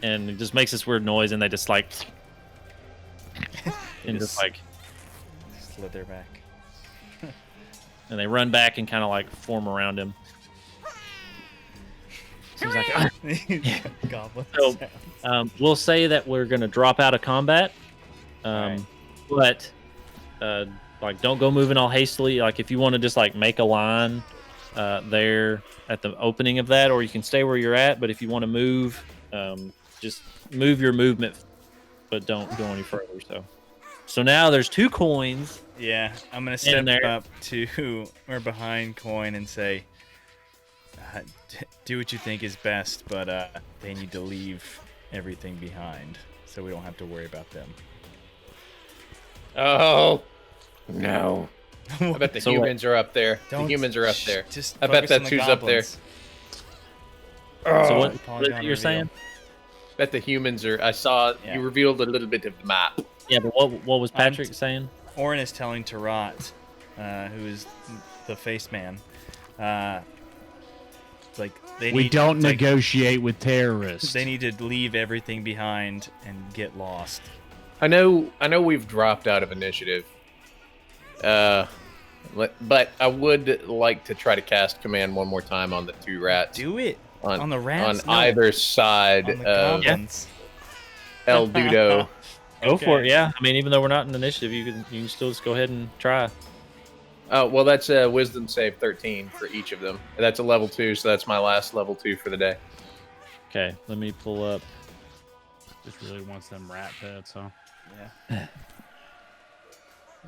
And it just makes this weird noise and they just like, and just like, Slither back. and they run back and kind of like form around him. So he's like, Goblin So, sounds. we'll say that we're gonna drop out of combat, but like don't go moving all hastily. Like if you want to just like make a line there at the opening of that, or you can stay where you're at. But if you want to move, just move your movement, but don't go any further. So now there's 2 coins. Yeah, I'm gonna step there. up to or behind Coin and say, do what you think is best, but they need to leave everything behind, so we don't have to worry about them. Oh no! I bet the So humans are up there. Don't- The humans are up shh, there. Just I bet focus on that's the who's up there. goblins. So what Polygon you're reveal. saying? Bet the humans are. I saw Yeah. you revealed a little bit of the map. Yeah, but what was Patrick saying? Orin is telling Tarot, who is the face man, like We don't like, negotiate with terrorists. They need to leave everything behind and get lost. I know we've dropped out of initiative. But I would like to try to cast command one more time on the 2 rats. Do it on, on the rats. on No, either side on the of goblins. El Dudo. Go for Okay. it. Yeah, I mean, even though we're not in initiative, you can still just go ahead and try. Oh well, that's a wisdom save 13 for each of them. That's a level 2, so that's my last level 2 for the day. Okay, let me pull up. Just really wants them rat pets, huh? Yeah.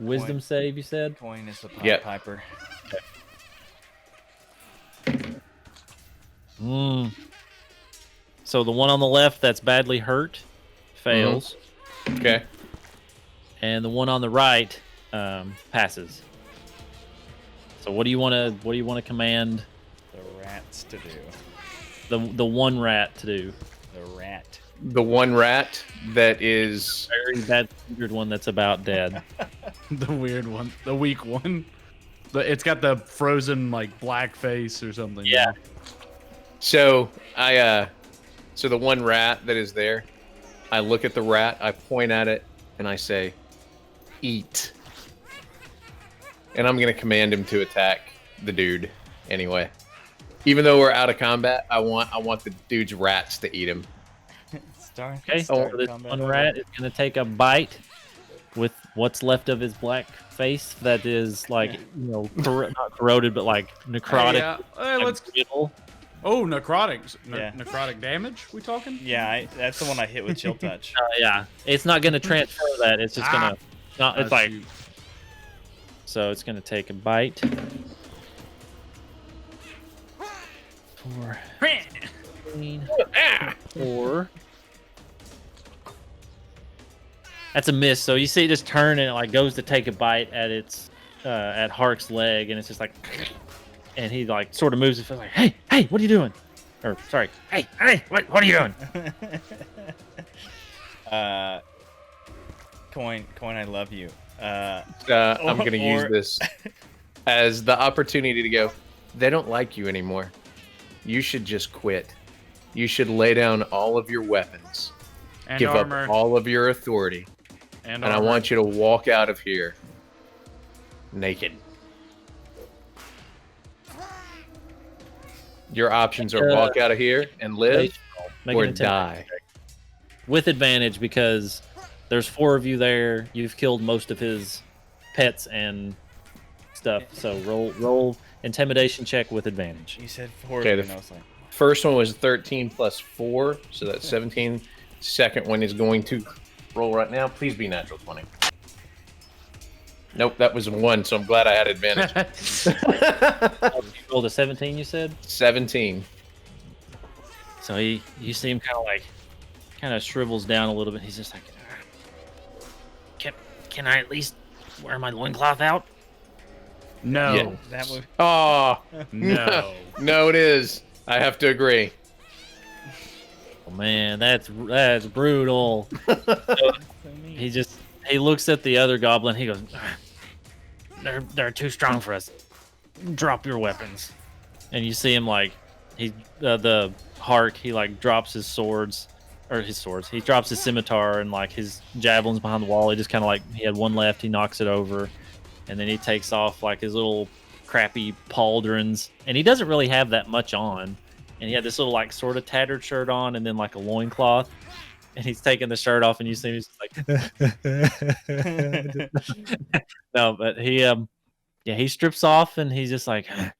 Wisdom save, you said? Coin is the Pied Yep. Piper. So the one on the left that's badly hurt fails, Okay. and the one on the right passes. So what do you want to command The rats to do. the one rat to do? The rat. The one rat that is Very bad injured one that's about dead. The weird one, the weak one. It's got the frozen like black face or something. Yeah. so so the one rat that is there. I look at the rat, I point at it, and I say, "Eat." And I'm gonna command him to attack the dude anyway. Even though we're out of combat, I want the dude's rats to eat him. Okay, so this one rat is going to take a bite with what's left of his black face that is like, not corroded, but like necrotic. Hey, let's. brittle. Oh, necrotics. Yeah. Necrotic damage. We talking? Yeah, that's the one I hit with Chill Touch. Yeah, it's not going to transfer that. It's just going to, not. It's like, shoot. so it's going to take a bite. 4, 15, 4. That's a miss. So you see it just turn and it like goes to take a bite at its at Hark's leg, and it's just like, and he like sort of moves. It feels like, hey, what are you doing? Or sorry, hey, what are you doing? Coin, I love you. I'm gonna use this as the opportunity to go. They don't like you anymore. You should just quit. You should lay down all of your weapons, And give armor. up all of your authority, and and I armor. want you to walk out of here naked. Your options are walk out of here and live, Make or an intimidation die. check. With advantage because there's 4 of you there. You've killed most of his pets and stuff. So roll intimidation check with advantage. You said 4. Okay, and I was like, First one was 13 plus 4, so that's 17. Second one is going to roll right now. Please be natural 20. Nope, that was 1, so I'm glad I had advantage. You rolled a 17, you said? 17. So you see him kind of shrivels down a little bit. He's just like, can I at least wear my loincloth out? No. Yeah. That would. Oh, No. no, it is. I have to agree. Oh man, that's brutal. He looks at the other goblin. He goes, they're too strong for us. Drop your weapons. And you see him the Hark. He drops his swords. He drops his scimitar and his javelins behind the wall. He just kind of he had one left. He knocks it over, and then he takes off his little crappy pauldrons. And he doesn't really have that much on. And he had this little sort of tattered shirt on, and then a loincloth. And he's taking the shirt off, and you see him, he's no, but he strips off, and he's just okay.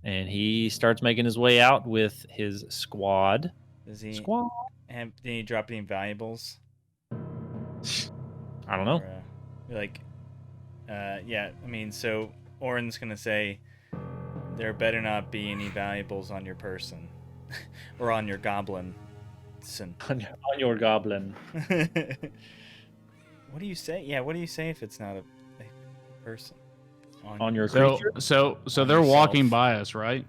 And he starts making his way out with his squad. Does he did he drop any valuables? I don't know. Or, yeah, I mean, so Oren's gonna say there better not be any valuables on your person or on your goblin. On your goblin. What do you say? Yeah, what do you say if it's not a person? On your creature? So they're walking by us, right?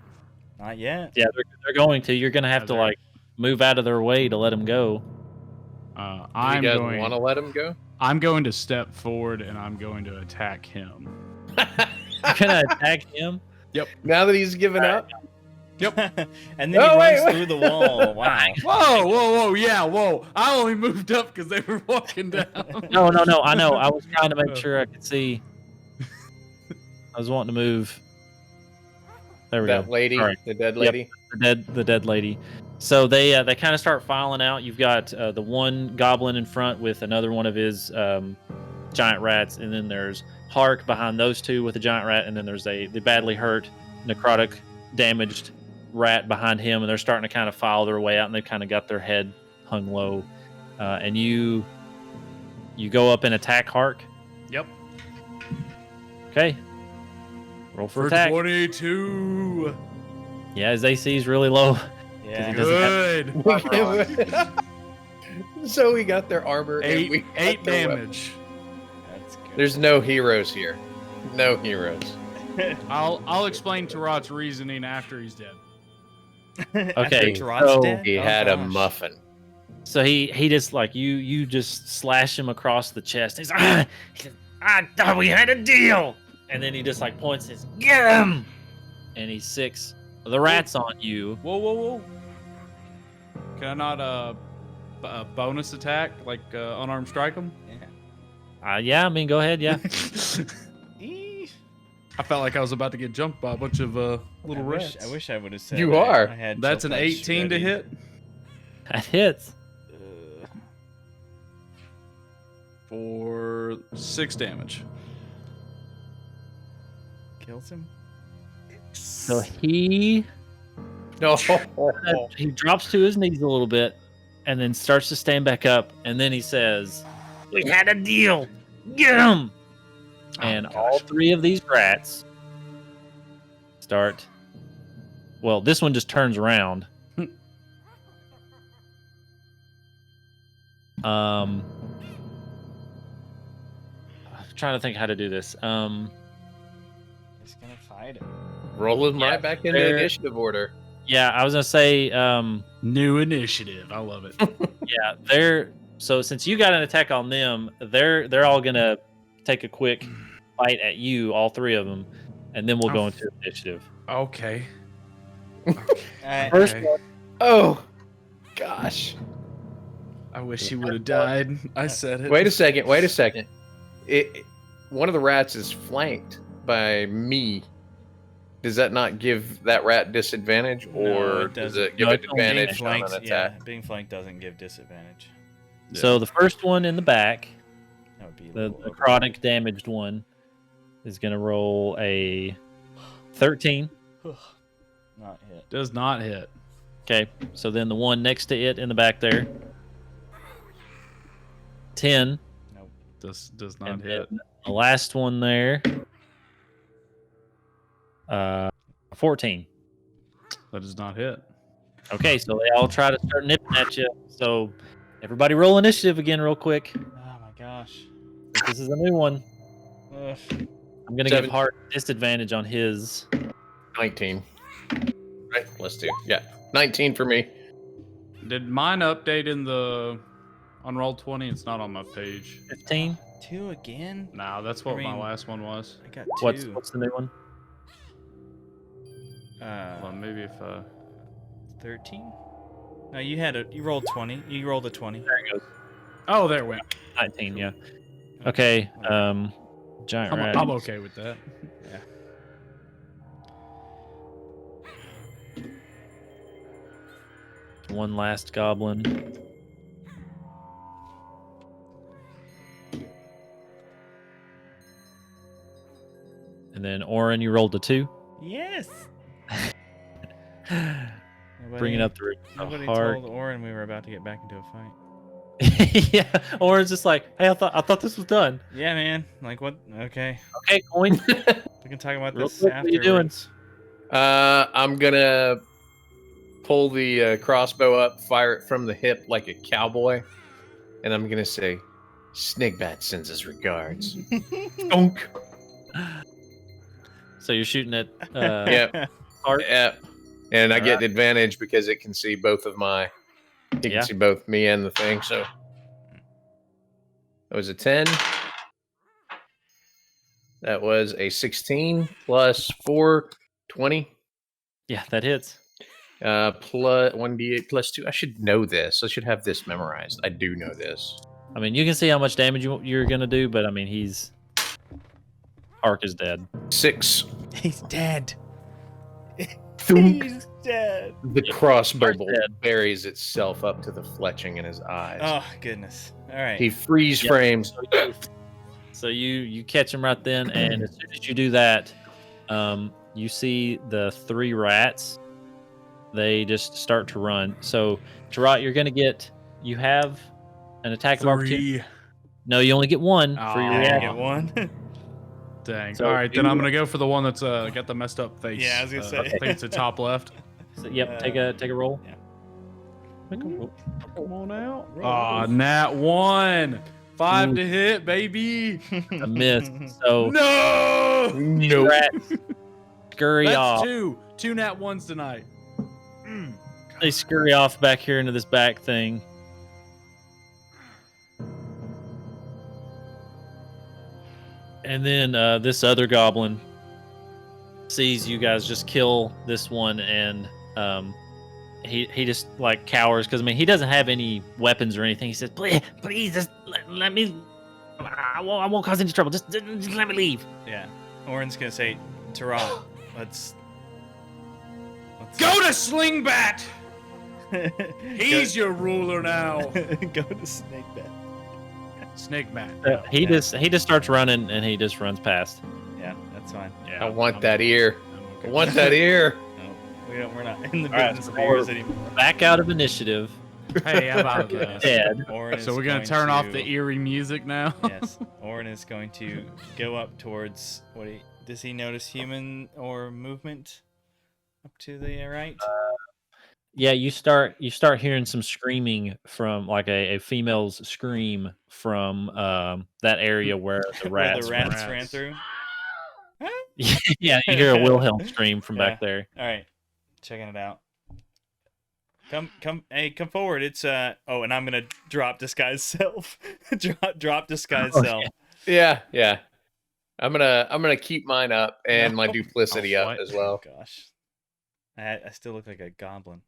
Not yet. Yeah, they're going to. You're gonna have to move out of their way to let them go. You guys want to let him go? I'm going to step forward and I'm going to attack him. You're gonna attack him? Yep. Now that he's given up. Yep. And then he runs through the wall. Wow. Whoa, yeah, whoa. I only moved up because they were walking down. No, I know. I was trying to make sure I could see. I was wanting to move. There we go. That lady, right. The dead lady. Yep, the dead lady. So they kind of start filing out. You've got the one goblin in front with another one of his giant rats, and then there's Hark behind those two with a giant rat, and then there's the badly hurt, necrotic, damaged rat behind him, and they're starting to kind of file their way out, and they've kind of got their head hung low. And you go up and attack Hark. Yep. Okay. Roll for attack. 22. Yeah, his AC is really low. Yeah. Good. So we got their armor. Eight damage. That's good. There's no heroes here. No heroes. I'll explain Tarat's reasoning after he's dead. Okay, so he had a muffin. So he just you just slash him across the chest. He's I thought we had a deal. And then he just points his, get him! And he sicks the rats on you. Whoa. Can I not bonus attack, unarmed strike him? Yeah. Yeah, I mean, go ahead, yeah. I felt like I was about to get jumped by a bunch of little rats. I wish I would have said you are. I had That's an 18 to hit. That hits. For 6 damage. Kills him. So he drops to his knees a little bit and then starts to stand back up, and then he says, we had a deal. Get him! And all three of these rats start. Well, this one just turns around. I'm trying to think how to do this. He's gonna fight him. Roll him right back into initiative order. Yeah, I was gonna say new initiative. I love it. Yeah, so since you got an attack on them, they're all gonna take a quick fight at you, all three of them, and then we'll go into initiative. Okay. First one. Oh, gosh. I wish he would have died. I said it. Wait a second. One of the rats is flanked by me. Does that not give that rat disadvantage, or does it give it advantage on an attack? Yeah, being flanked doesn't give disadvantage. Yeah. So the first one in the back, that would be the necrotic damaged one, is going to roll a 13. Not hit. Does not hit. Okay, so then the one next to it in the back there, 10. Nope. Does not hit. The last one there, 14. That does not hit. Okay, so they all try to start nipping at you. So everybody roll initiative again real quick. Oh my gosh. This is a new one. Ugh. I'm going to give Hart disadvantage on his. 19. Right, let's do. Yeah, 19 for me. Did mine update on Roll20? It's not on my page. 15. 2 again? Nah, that's what my last one was. I got 2. What's the new one? Well, maybe if 13? No, you rolled 20. You rolled a 20. There it goes. Oh, there it went. 19, yeah. Okay, giant rat. I'm okay with that. Yeah. One last goblin. And then Orin, you rolled a 2. Yes. Bringing up the Nobody Hart. told Orin we were about to get back into a fight. Yeah, Orin's just like, hey, I thought this was done. Yeah, man. Like what? Okay. Okay, coin. We can talk about Real this quick, what are you doing? afterwards. I'm gonna pull the crossbow up, fire it from the hip like a cowboy, and I'm gonna say, "Snakebat sends his regards." Donk. So you're shooting at Yep. Hart. Yeah, and I get Alright. advantage because it can see both of my. It Yeah. can see both me and the thing. So that was a 10. That was a 16 plus 4, 20. Yeah, that hits. Plus 1d8 plus 2. I should know this. I should have this memorized. I do know this. I mean, you can see how much damage you're gonna do, but I mean, Hark is dead. 6. He's dead. Thunk. He's dead. The crossbow Hark's bolt dead. buries itself up to the fletching in his eyes. Oh goodness. All right. He freeze Yeah. frames. So you catch him right then, and as soon as you do that, you see the 3 rats. They just start to run. So Tarot, you have an attack of opportunity. 3. No, you only get 1 for your Aw. Yeah, reaction. get one. Dang. So All right, then I'm gonna go for the one that's got the messed up face. Yeah, I was gonna say. I think it's the top left. So, yep, take a roll. Yeah. Make a roll. Come on out. Roll. Aw, nat 1. 5 Ooh. to hit, baby. A miss. So No. Nope. rats scurry That's off. 2. 2 nat 1s tonight. They scurry off back here into this back thing. And then this other goblin sees you guys just kill this one, and he just like cowers because I mean he doesn't have any weapons or anything. He says, "Please, just let me. I won't cause any trouble. Just let me leave." Yeah. Orin's gonna say, Tarot, let's Go to Slingbat. He's your ruler now. Go to Snakebat. Snakebat. He just starts running and he just runs past. Yeah, that's fine. Yeah, I want I'm- that ear. I'm I okay. want that ear. No, we're not in the All right, business of so ears anymore. Back out of initiative. Hey, how about that? Dead. Orin So is we're gonna going turn off to- the eerie music now. Yes, Orin is going to go up towards does he notice human or movement up to the right? Yeah, you start hearing some screaming from like a female's scream from that area where the Where rats. the rats ran. ran through. Yeah, you hear a Wilhelm scream from back there. All right, checking it out. Come forward. It's and I'm gonna drop disguise self. drop disguise Oh, self. Yeah. I'm gonna keep mine up and my duplicity Oh, up what? as well. Gosh, I still look like a goblin.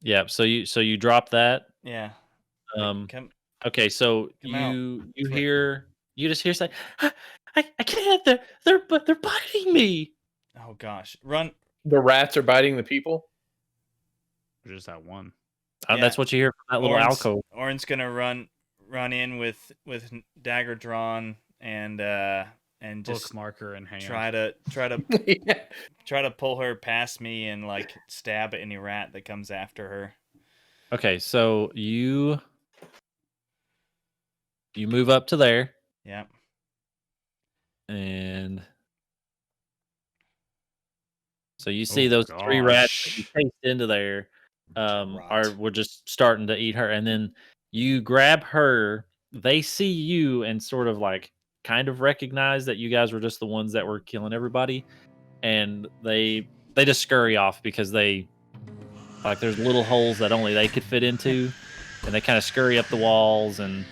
Yeah, so you drop that. Yeah. Um, Come. okay, so Come out. you just hear say, I can't. They're biting me. Oh gosh, run. The rats are biting the people. Just that one. Yeah. That's what you hear from that little alcove. Orin's gonna run in with dagger drawn and just Book marker in hand. try to Yeah. try to pull her past me and like stab at any rat that comes after her. Okay, so you move up to there, Yeah. So you see Oh, those three rats that you gosh. chased into there Rot. we're just starting to eat her, and then you grab her. They see you and sort of like kind of recognize that you guys were just the ones that were killing everybody, and they just scurry off because they like there's little holes that only they could fit into, and they kind of scurry up the walls, and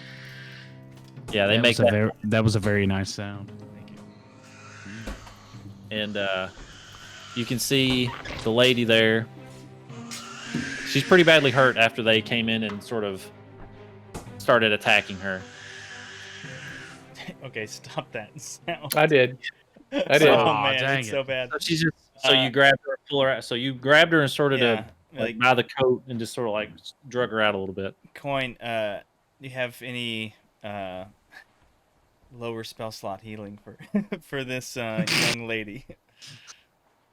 yeah, they make that. That was a very nice sound. Thank you. And you can see the lady there. She's pretty badly hurt after they came in and sort of started attacking her. Okay, stop that sound. I did. I did. Oh Aw, man, dang it's it. so bad. So she's just you grabbed her, pull her out. So you grabbed her and started Yeah, to like by the coat and just sort of like drug her out a little bit. Coin. Do you have any lower spell slot healing for for this young lady?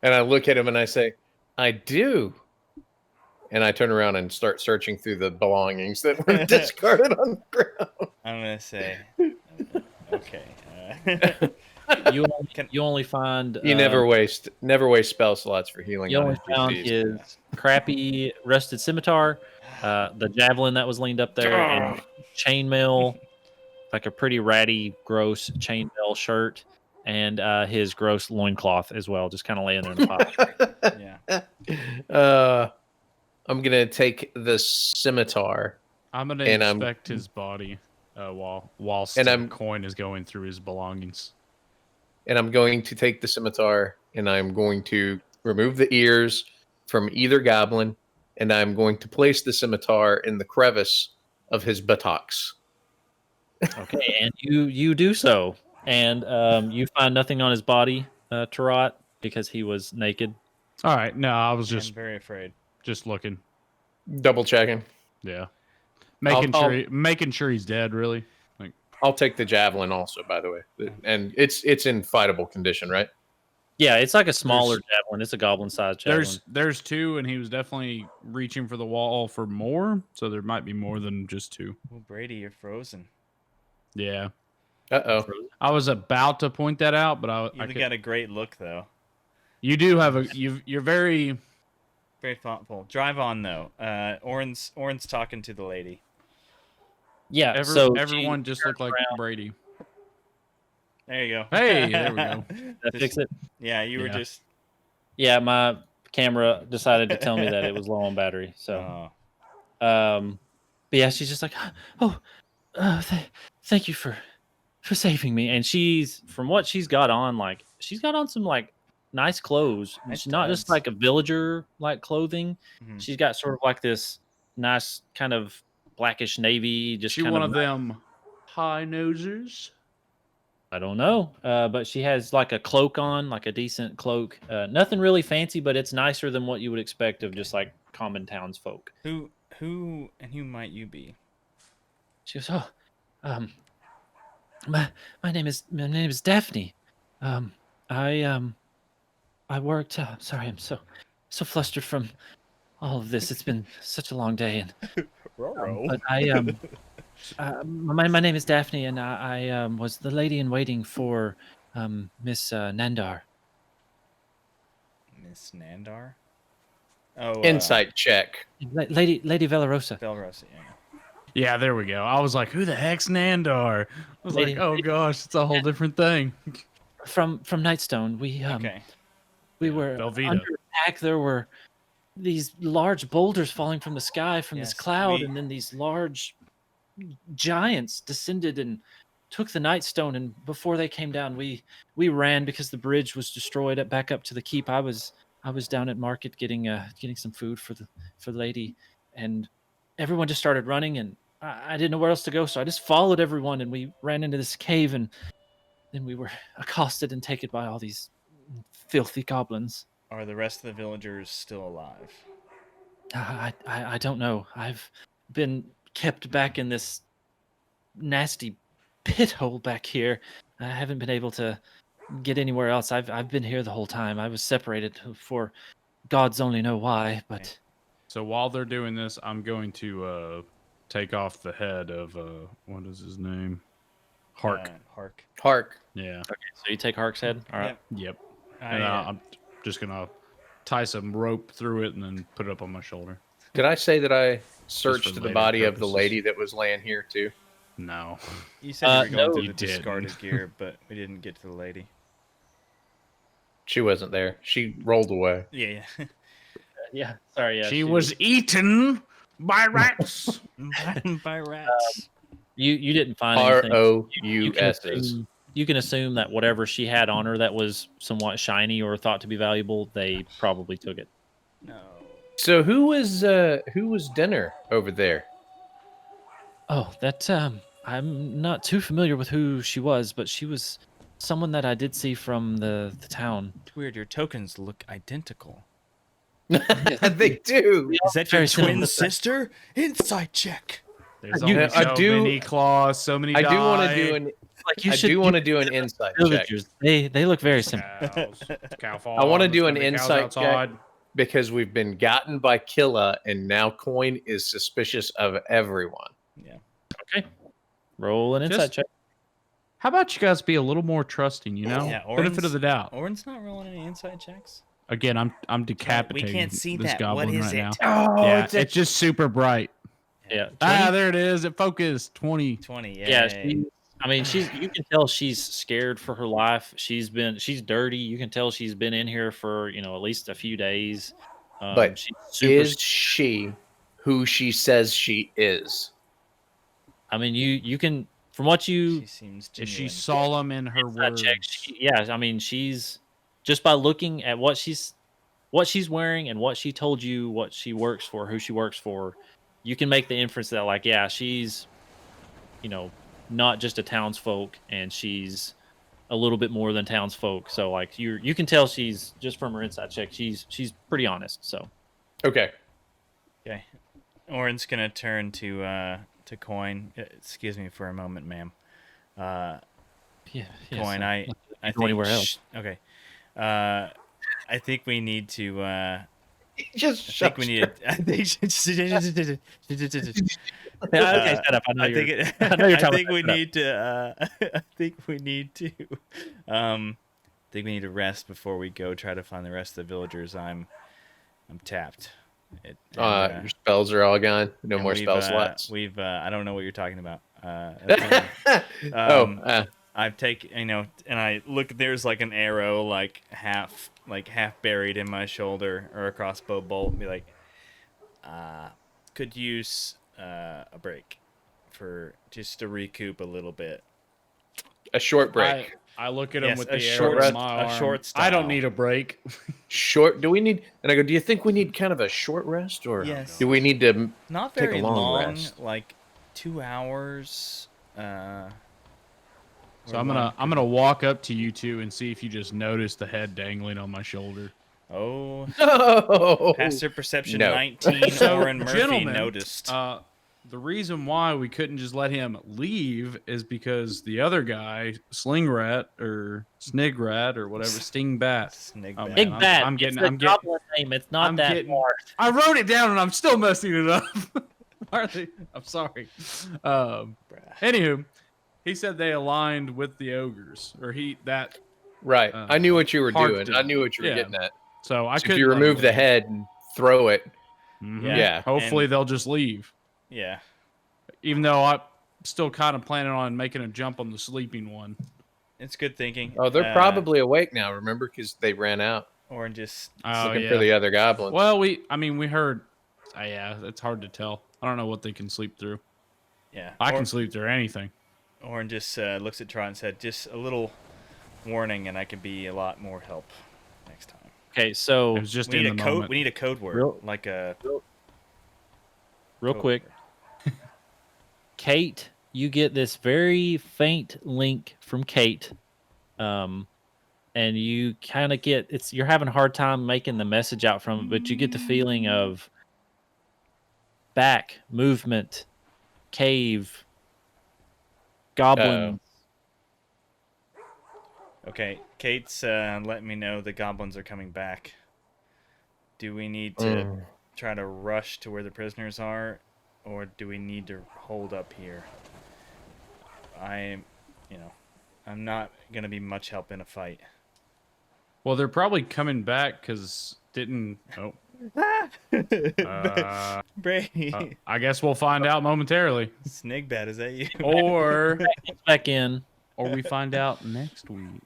And I look at him and I say, I do. And I turn around and start searching through the belongings that were discarded on the ground. I'm gonna say, okay. You only find You never waste spell slots for healing. you on only found NPCs. his crappy rusted scimitar, the javelin that was leaned up there, and chainmail, like a pretty ratty, gross chainmail shirt, and his gross loincloth as well, just kind of laying there in the pile. Yeah. I'm gonna take the scimitar. I'm gonna And inspect his body while Coin is going through his belongings. And I'm going to take the scimitar and I'm going to remove the ears from either goblin, and I'm going to place the scimitar in the crevice of his buttocks. Okay, and you do so, and you find nothing on his body, Tarot, because he was naked. All right, no, I was I'm just very afraid. looking. Double checking. Yeah, I'll- making sure he's dead. Really. Like, I'll take the javelin also, by the way. And it's in fightable condition, right? Yeah, it's like a smaller javelin. It's a goblin-sized javelin. there's two, and he was definitely reaching for the wall for more. So there might be more than just two. Oh, Brady, you're frozen. Yeah, Uh-oh. I was about to point that out, but You've got a great look though. You do have you're very. Very thoughtful. Drive on though. Orin's talking to the lady. Yeah, Everyone just looked like Brady. There you go. Hey, there we go. That fix it? Yeah, you were just. Yeah, my camera decided to tell me that it was low on battery. So, but yeah, she's just like, thank you for saving me. And she's from what she's got on, like she's got on some like nice clothes. Nice She's not just duds. like a villager like clothing. Mhm. She's got sort of like this nice kind of blackish navy. Just She kind one of them high nosers. I don't know, but she has like a cloak on, like a decent cloak. Nothing really fancy, but it's nicer than what you would expect of just like common townsfolk. Who might you be? She goes, my name is Daphne. I worked. Sorry, I'm so flustered from all of this. It's been such a long day, and but my name is Daphne, and I was the lady in waiting for Miss Nandar. Miss Nandar? Oh, Insight check. Lady Velarosa. Belrosa, yeah. Yeah, there we go. I was like, who the heck's Nandar? I was Lady- like, oh gosh, it's a whole different thing. From Nightstone. Okay. We were Velveeta. under attack. There were these large boulders falling from the sky from this Yes, cloud, and then these large giants descended and took the Nightstone. And before they came down, we ran because the bridge was destroyed. Back up to the keep. I was down at market getting some food for the lady, and everyone just started running, and I didn't know where else to go, so I just followed everyone, and we ran into this cave, and then we were accosted and taken by all these filthy goblins. Are the rest of the villagers still alive? I don't know. I've been kept back in this nasty pit hole back here. I haven't been able to get anywhere else. I've been here the whole time. I was separated for gods only know why, but So while they're doing this, I'm going to take off the head of what is his name? Hark. Hark. Hark. Yeah. okay. So you take Hark's head. All right. Yep. I, And I'm just gonna tie some rope through it and then put it up on my shoulder. Did I say that I for searched the later body of the purposes. lady that was laying here too? No. You said you were going No, through you the didn't. discarded gear, but we didn't get to the lady. She wasn't there. She rolled away. Yeah, yeah. Yeah, sorry. Yeah, she was eaten by rats. By rats. You didn't find anything. ROUSs. You can assume that whatever she had on her that was somewhat shiny or thought to be valuable, they probably took it. No. So who was dinner over there? Oh, that I'm not too familiar with who she was, but she was someone that I did see from the town. It's weird. Your tokens look identical. They do. Is that Very your similar. twin sister? Insight check. There's You- only I so do- many claws, so many I do want to die. do an Like you I should do want to do an insight check villagers. They look very similar. Cows. Cow farm. I wanna There's do gonna an be cows insight check. outside. because we've been gotten by Killa and now Coin is suspicious of everyone. Yeah. Okay. Roll an insight Just- check. How about you guys be a little more trusting? You know, Yeah, benefit of the doubt. Orin's not rolling any inside checks. Again, I'm decapitating. We can't see this that. goblin What is right it? now. Oh, Yeah, it's just super bright. Yeah. 20. There it is. It focused. 20. 20. Yeah. Yay. You can tell she's scared for her life. She's dirty. You can tell she's been in here for, at least a few days. But she's super. is she who she says she is? I mean, you can, from what you She seems Is she genuine. solemn in her insight words? check, I mean, she's just by looking at what she's wearing and what she told you, what she works for, who she works for, you can make the inference that, like, yeah, she's, not just a townsfolk, and she's a little bit more than townsfolk. So, like, you can tell she's, just from her inside check, she's pretty honest. So, Okay. Okay. Orin's gonna turn to Coin. Excuse me for a moment, ma'am. yeah. Coin, I go think anywhere else. Okay. I think we need to. Just I think we need. I think. Okay, shut up. I know I you're. think. I know you're I talking think about we that. need to. I think we need to. I think we need to rest before we go try to find the rest of the villagers. I'm tapped. Your spells are all gone. No and more we've, spell slots. We've. I don't know what you're talking about. I've taken, and I look. There's like an arrow, like half buried in my shoulder or a crossbow bolt. And be like, could use a break for just to recoup a little bit. A short break. I look at him Yes, with a the short arrow rest- in my a arm. short I don't style. need a break. Short. Do we need? And I go. Do you think we need kind of a short rest, or Yes. do we need to? Not Take a very long long, rest. like 2 hours. So I'm gonna walk up to you two and see if you just notice the head dangling on my shoulder. Oh, No. Pastor Perception No. 19. So, Orin Murphy gentlemen, noticed. The reason why we couldn't just let him leave is because the other guy, Slingrat or Snigrat or whatever, Stingbat. Snig Oh, bat. Big I'm- Bat. I'm getting- It's the I'm getting- goblin name. It's not I'm that getting- hard. I wrote it down and I'm still messing it up. Marley, I'm sorry. Anywho, he said they aligned with the ogres, or Right. I knew what you were Harked doing. I knew what you were yeah. getting at. So I So could if you remove the head and throw it, yeah. Hopefully they'll just leave. Yeah. Even though I'm still kind of planning on making a jump on the sleeping one. It's good thinking. oh, they're probably awake now. Remember, because they ran out Orin just. looking for the other goblins. Well, we heard. Yeah, it's hard to tell. I don't know what they can sleep through. Yeah. I can sleep through anything. Orin just looks at Trot and said, just a little warning, and I can be a lot more help next time. Okay, so It was just We in need the a code. moment. We need a code word, Real- like a real code quick, word. Kate, you get this very faint link from Kate, and you kind of get you're having a hard time making the message out from it, but you get the feeling of back movement, cave, goblin. Okay, Kate's letting me know the goblins are coming back. Do we need to try to rush to where the prisoners are, or do we need to hold up here? I'm not gonna be much help in a fight. Well, they're probably coming back because didn't. Oh. Brady. I guess we'll find out momentarily. Snigbat, is that you? Or Back in. or we find out next week.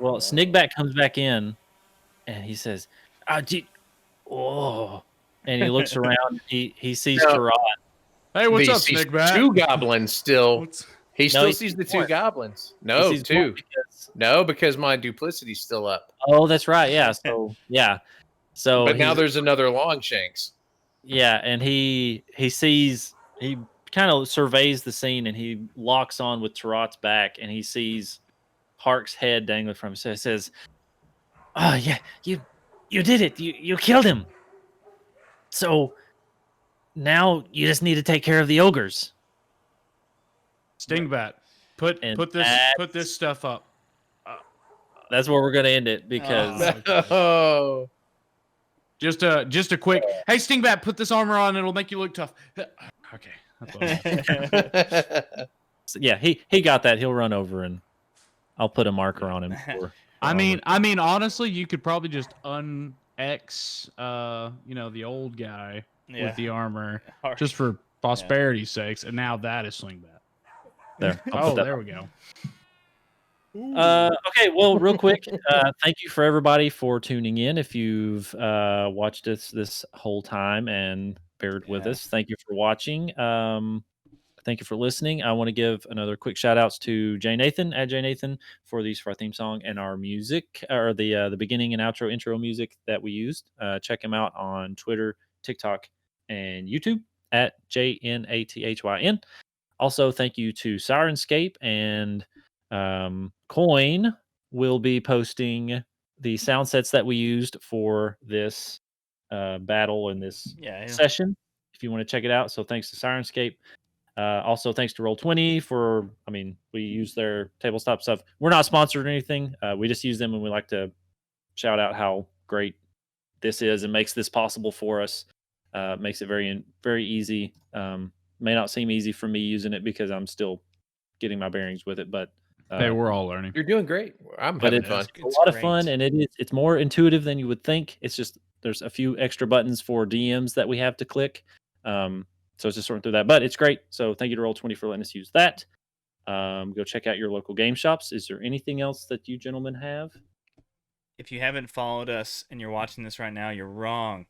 Well, Snigback comes back in, and he says, "Oh," and he looks around. He sees No. Tarot. Hey, what's He up, sees Snigbat? 2 goblins still. He still he sees sees the 2 one. goblins. He No, sees 2. one because- No, because my duplicity's still up. Oh, that's right. Yeah. So yeah. So But now he's- there's another Longshanks. yeah, and he kind of surveys the scene, and he locks on with Tarot's back, and he sees Hark's head dangling from him. So he says, "Oh yeah, you did it. You killed him. So now you just need to take care of the ogres." Stingbat, put And this stuff up. That's where we're gonna end it because Oh. Just a quick. Hey, Stingbat, put this armor on. It'll make you look tough. Okay. That's what I'm so, yeah, he got that. He'll run over and I'll put a marker on him. I mean, honestly, you could probably just un-X, the old guy with the armor, just for prosperity's sakes, and now that is Stingbat. There. There we go. Okay, well, real quick, thank you for everybody for tuning in. If you've watched us this whole time and bared with us, thank you for watching. Thank you for listening. I want to give another quick shout outs to JNATHYN at JNATHYN for the use of our theme song and our music, or the beginning and outro intro music that we used. Check him out on Twitter, TikTok, and YouTube at JNATHYN. Also, thank you to Syrinscape and Coin will be posting the sound sets that we used for this battle and this session if you want to check it out. So thanks to Syrinscape. Also thanks to Roll20 for, we use their tabletop stuff. We're not sponsored or anything. We just use them and we like to shout out how great this is and makes this possible for us. Makes it very, very easy. May not seem easy for me using it because I'm still getting my bearings with it, but hey, we're all learning. You're doing great. I'm having fun. It's a lot of fun, and it's more intuitive than you would think. It's just there's a few extra buttons for DMs that we have to click. So it's just sorting through that, but it's great. So thank you to Roll20 for letting us use that. Go check out your local game shops. Is there anything else that you gentlemen have? If you haven't followed us and you're watching this right now, you're wrong.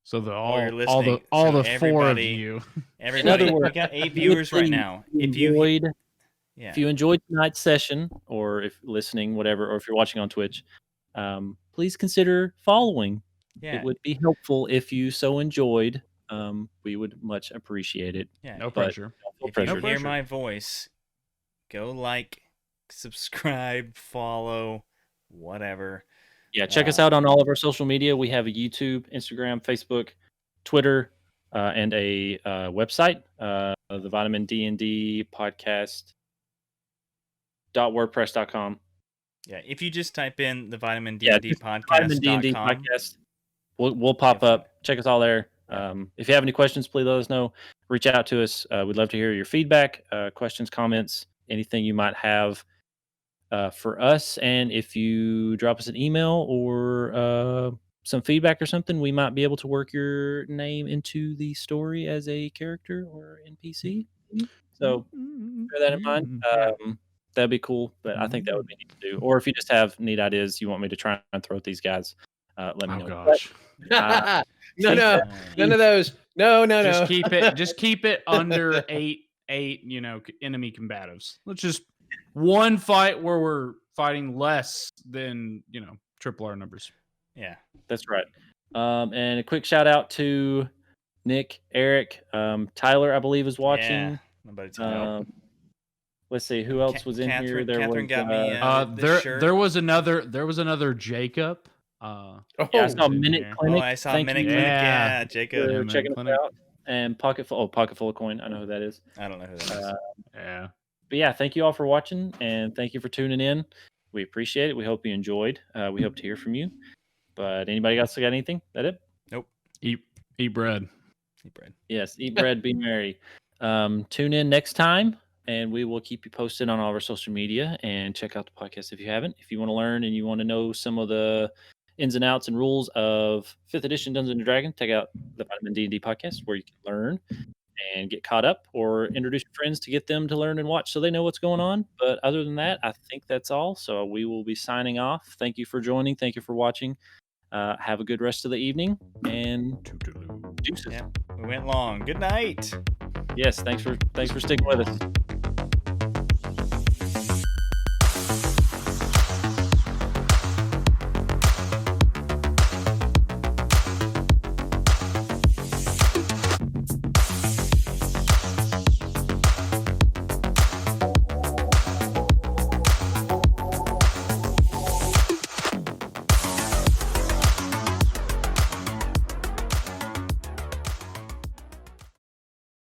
So all the four of you. Everybody, we got 8 viewers right now. If you enjoyed tonight's session, or if listening, whatever, or if you're watching on Twitch, please consider following. It would be helpful if you so enjoyed. We would much appreciate it. No pressure. If you hear my voice, go like, subscribe, follow, whatever. Yeah, check us out on all of our social media. We have a YouTube, Instagram, Facebook, Twitter, and a website, the Vitamin D&D podcast .wordpress.com. Yeah, if you just type in the Vitamin D&D Vitamin D&D podcast, we'll pop up. Check us all there. If you have any questions, please let us know. Reach out to us. We'd love to hear your feedback, questions, comments, anything you might have for us. And if you drop us an email or some feedback or something, we might be able to work your name into the story as a character or NPC. So bear that in mind. That'd be cool, but I think that would be neat to do. Or if you just have neat ideas you want me to try and throw at these guys, let me know. Gosh. No, none of those. No. Just keep it under eight, enemy combatives. Let's just one fight where we're fighting less than, triple our numbers. Yeah, that's right. And a quick shout out to Nick, Eric, Tyler, I believe is watching. Yeah, nobody told me. Let's see who else was in here. Catherine got me. There was another Jacob. I saw Minute Clinic. Oh, I saw Minute Clinic. Yeah, Jacob. Checking us out. And Pocket Full of Coin. I know who that is. I don't know who that is. Yeah. But yeah, thank you all for watching, and thank you for tuning in. We appreciate it. We hope you enjoyed. We hope to hear from you. But anybody else got anything? That it? Nope. Eat bread. Eat bread. Yes, eat bread, be merry. Tune in next time and we will keep you posted on all of our social media. And check out the podcast if you haven't. If you want to learn and you want to know some of the ins and outs and rules of 5th edition Dungeons and Dragons, check out the Vitamin D&D podcast, where you can learn and get caught up, or introduce your friends to get them to learn and watch so they know what's going on. But other than that, I think that's all. So we will be signing off. Thank you for joining. Thank you for watching. Have a good rest of the evening, and deuces. Yeah, we went long. Good night. Yes, thanks for sticking with us.